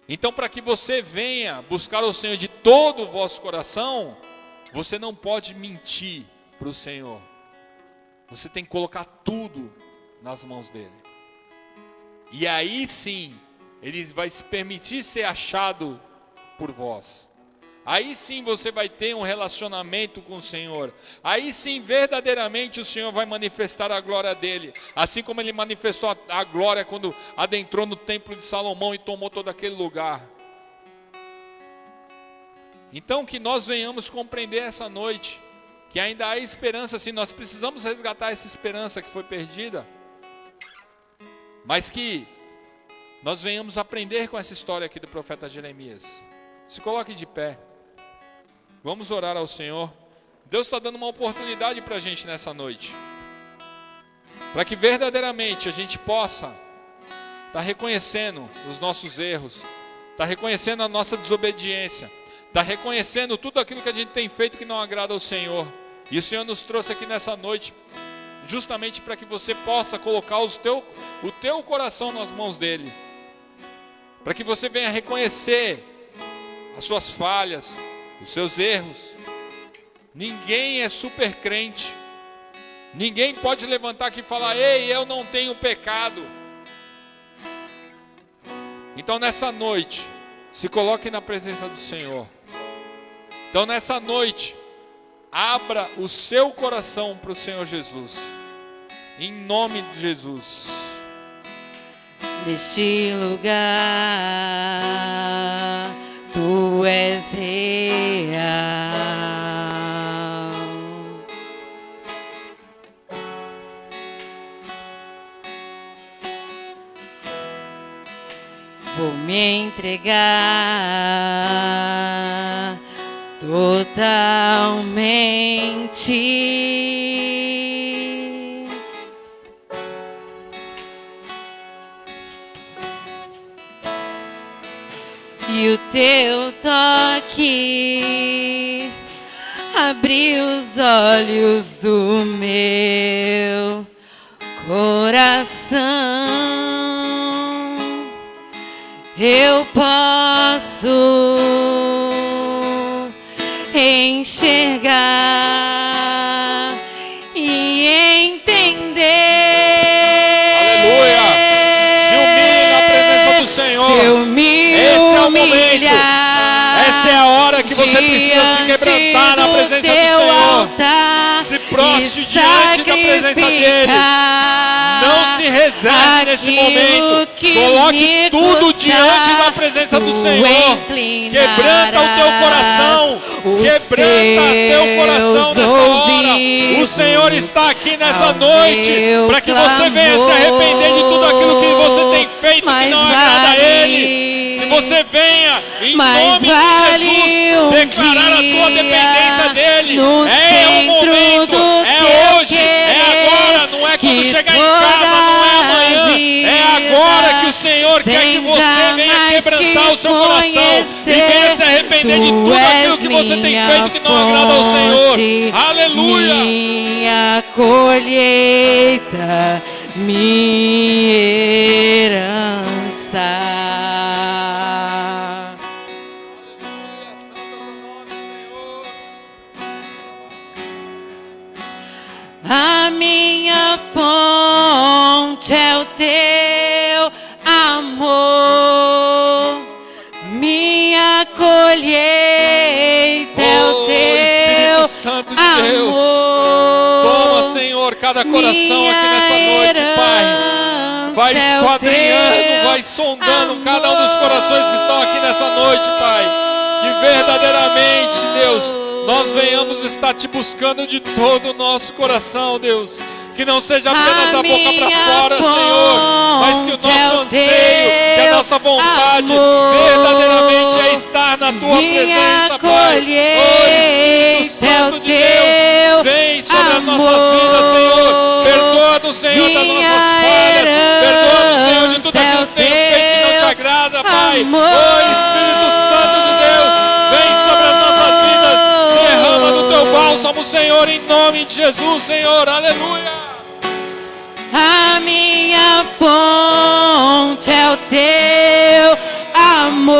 Então, para que você venha buscar o Senhor de todo o vosso coração, você não pode mentir para o Senhor. Você tem que colocar tudo nas mãos dEle. E aí sim, Ele vai se permitir ser achado por vós. Aí sim você vai ter um relacionamento com o Senhor. Aí sim, verdadeiramente, o Senhor vai manifestar a glória dEle. Assim como Ele manifestou a glória quando adentrou no templo de Salomão e tomou todo aquele lugar. Então, que nós venhamos compreender essa noite, que ainda há esperança, sim, nós precisamos resgatar essa esperança que foi perdida. Mas que nós venhamos aprender com essa história aqui do profeta Jeremias. Se coloque de pé. Vamos orar ao Senhor. Deus está dando uma oportunidade para a gente nessa noite. Para que verdadeiramente a gente possa estar reconhecendo os nossos erros. Estar reconhecendo a nossa desobediência. Estar reconhecendo tudo aquilo que a gente tem feito que não agrada ao Senhor. E o Senhor nos trouxe aqui nessa noite justamente para que você possa colocar o teu coração nas mãos dEle. Para que você venha reconhecer as suas falhas, os seus erros. Ninguém é super crente. Ninguém pode levantar aqui e falar, ei, eu não tenho pecado. Então nessa noite, se coloque na presença do Senhor. Então nessa noite, abra o seu coração para o Senhor Jesus. Em nome de Jesus.
Neste lugar, Tu és real. vou me entregar totalmente. E o teu toque abriu os olhos do meu coração. Eu posso enxergar e entender.
Aleluia! Se humilhe na presença do Senhor.
Se eu me
Esse é o momento.
humilhar,
Essa é a hora que você precisa se quebrantar na presença do Senhor. Se proste diante da presença dele. Não se reserve nesse momento. Coloque tudo diante da presença do Senhor. Quebranta o teu coração. Quebranta teu coração nessa hora. O Senhor está aqui nessa noite para que você venha se arrepender de tudo aquilo que você tem feito que não agrada a Ele. Que você venha, em nome de Jesus, declarar a tua dependência dele. É o momento, é hoje, é agora, não é quando chegar em casa, não é amanhã. É agora que o Senhor quer que você venha quebrantar o seu coração e venha se arrepender de tudo aquilo que você tem feito que não agrada ao Senhor. Aleluia!
Minha colheita, minha herança. A minha fonte é o teu amor, minha colheita é o teu
Santo de Deus, toma, Senhor, cada coração aqui nessa noite, Pai. Vai esquadrinhando, vai sondando cada um dos corações que estão aqui nessa noite, Pai. Que verdadeiramente, Deus, nós venhamos estar te buscando de todo o nosso coração, Deus. Que não seja apenas da boca para fora, Senhor, mas que o nosso anseio, que a nossa vontade verdadeiramente é estar na tua presença, Pai. Oh, Espírito Santo de Deus, vem sobre as nossas vidas, Senhor. Perdoa-nos, Senhor, das nossas falhas. Perdoa-nos, Senhor, de tudo aquilo que tenho feito que não te agrada, Pai. Oh, Espírito Santo de Deus, vem sobre as nossas vidas. Derrama do teu bálsamo, Senhor, em nome de Jesus, Senhor. Aleluia.
A minha fonte é o teu amor,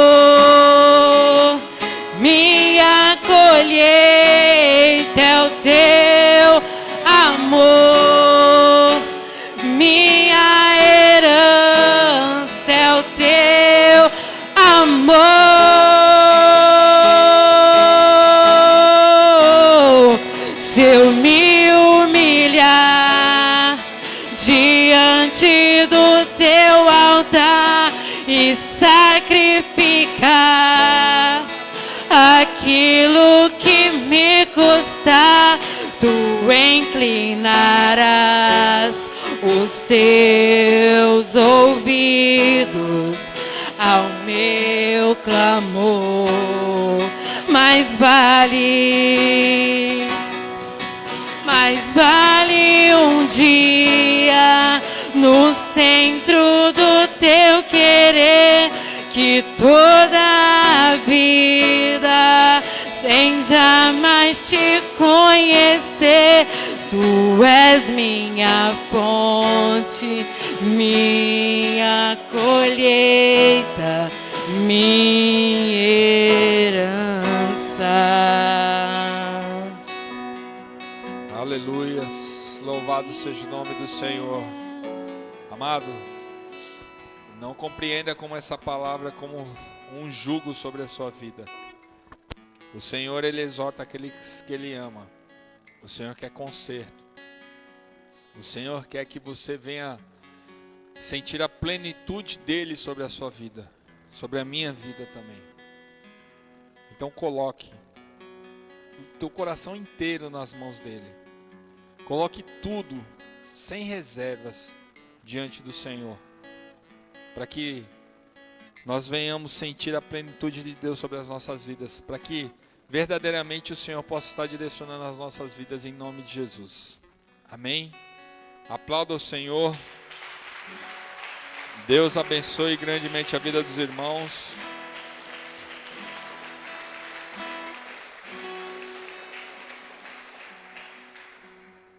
minha colheita é o teu amor, minha herança é o teu amor. Se eu me humilhar diante do teu altar e sacrificar aquilo que me custar, tu inclinarás os teus ouvidos ao meu clamor. Mais vale um dia no centro do teu querer que toda a vida sem jamais te conhecer. Tu és minha fonte, minha colheita, minha herança.
Aleluias, louvado seja o nome do Senhor. Amado, não compreenda como essa palavra como um jugo sobre a sua vida. O Senhor, Ele exorta aqueles que Ele ama. O Senhor quer conserto. O Senhor quer que você venha sentir a plenitude dEle sobre a sua vida, sobre a minha vida também. Então coloque o teu coração inteiro nas mãos dEle. Coloque tudo, sem reservas, diante do Senhor, para que nós venhamos sentir a plenitude de Deus sobre as nossas vidas, para que verdadeiramente o Senhor possa estar direcionando as nossas vidas em nome de Jesus. Amém? Aplauda o Senhor. Deus abençoe grandemente a vida dos irmãos.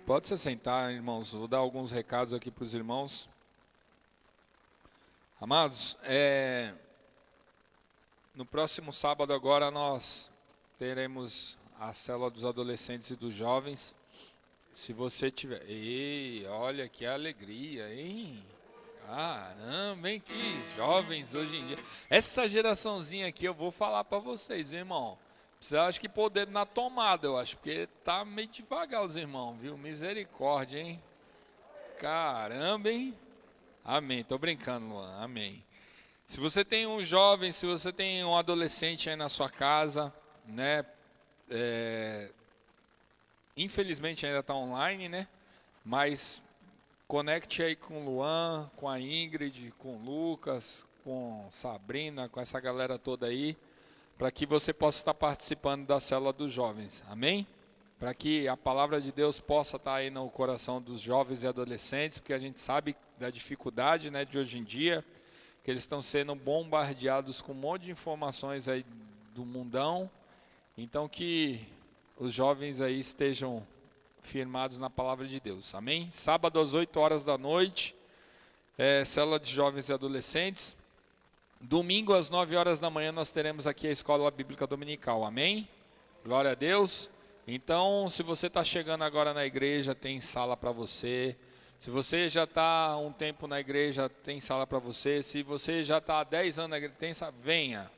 Pode se sentar, irmãos. Vou dar alguns recados aqui para os irmãos. Amados, no próximo sábado agora nós teremos a célula dos adolescentes e dos jovens. Se você tiver... Ei, olha que alegria, hein? Caramba, hein? Que jovens hoje em dia. Essa geraçãozinha aqui eu vou falar para vocês, viu, irmão? Precisa, acho que pôr o dedo na tomada, eu acho, porque tá meio devagar os irmãos, viu? Misericórdia, hein? Caramba, hein? Amém, tô brincando, Luan, amém. Se você tem um jovem, se você tem um adolescente aí na sua casa, né? Infelizmente ainda está online, né? Mas conecte aí com o Luan, com a Ingrid, com o Lucas, com Sabrina, com essa galera toda aí, para que você possa estar participando da célula dos jovens, amém? Para que a palavra de Deus possa estar aí no coração dos jovens e adolescentes, porque a gente sabe da dificuldade, né, de hoje em dia, que eles estão sendo bombardeados com um monte de informações aí do mundão, então que os jovens aí estejam firmados na palavra de Deus, amém? Sábado às 8 horas da noite, célula de jovens e adolescentes. Domingo às 9 horas da manhã nós teremos aqui a Escola Bíblica Dominical, amém? Glória a Deus. Então, se você está chegando agora na igreja, tem sala para você. Se você já está há um tempo na igreja, tem sala para você. Se você já está há 10 anos na igreja, tem sala, venha,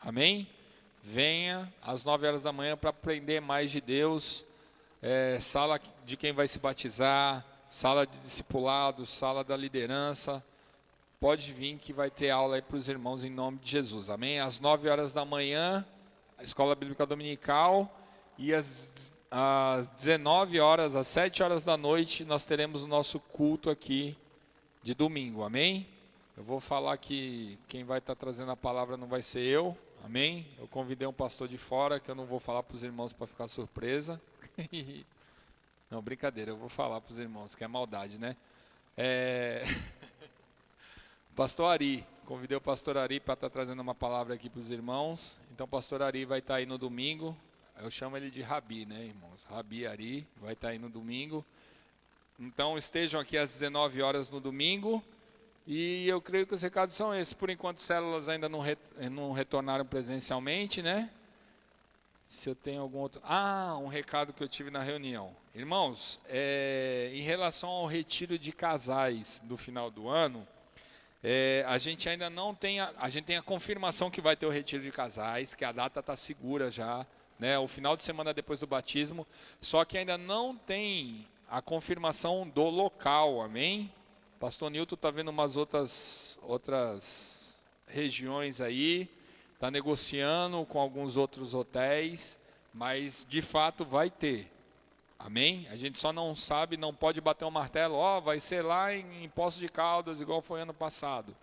amém? Venha às 9 horas da manhã para aprender mais de Deus. Sala de quem vai se batizar, sala de discipulado, sala da liderança. Pode vir que vai ter aula aí para os irmãos em nome de Jesus, amém? Às 9 horas da manhã, a Escola Bíblica Dominical, e às 19 horas, às 7 horas da noite, nós teremos o nosso culto aqui de domingo, amém? Eu vou falar que quem vai estar trazendo a palavra não vai ser eu, amém? Eu convidei um pastor de fora, que eu não vou falar para os irmãos para ficar surpresa. Não, brincadeira, eu vou falar para os irmãos, que é maldade, né? Pastor Ari, convidei o pastor Ari para estar trazendo uma palavra aqui para os irmãos. Então o pastor Ari vai estar aí no domingo. Eu chamo ele de Rabi, né, irmãos? Rabi Ari vai estar aí no domingo. Então estejam aqui às 19 horas no domingo. E eu creio que os recados são esses. Por enquanto, células ainda não retornaram presencialmente, né? Se eu tenho algum outro... um recado que eu tive na reunião. Irmãos, em relação ao retiro de casais do final do ano, a gente ainda não tem... A gente tem a confirmação que vai ter o retiro de casais, que a data está segura já, né? O final de semana depois do batismo, só que ainda não tem a confirmação do local, amém? Pastor Nilton está vendo umas outras regiões aí, está negociando com alguns outros hotéis, mas de fato vai ter, amém? A gente só não sabe, não pode bater um martelo, vai ser lá em Poços de Caldas, igual foi ano passado,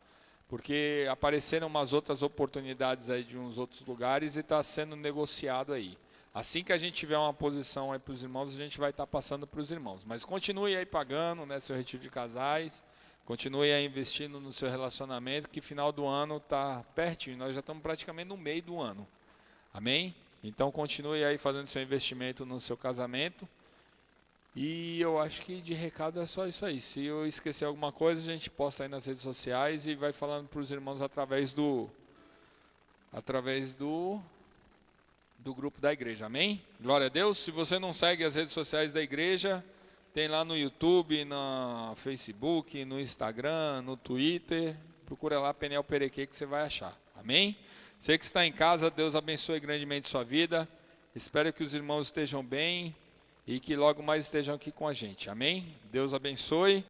porque apareceram umas outras oportunidades aí de uns outros lugares e está sendo negociado aí. Assim que a gente tiver uma posição aí para os irmãos, a gente vai estar passando para os irmãos. Mas continue aí pagando, né, seu retiro de casais, continue aí investindo no seu relacionamento, que final do ano está pertinho, nós já estamos praticamente no meio do ano. Amém? Então continue aí fazendo seu investimento no seu casamento. E eu acho que de recado é só isso aí. Se eu esquecer alguma coisa, a gente posta aí nas redes sociais e vai falando para os irmãos através do grupo da igreja, amém? Glória a Deus. Se você não segue as redes sociais da igreja, tem lá no YouTube, no Facebook, no Instagram, no Twitter, procura lá Peniel Perequê que você vai achar, amém? Você que está em casa, Deus abençoe grandemente sua vida, espero que os irmãos estejam bem e que logo mais estejam aqui com a gente, amém? Deus abençoe.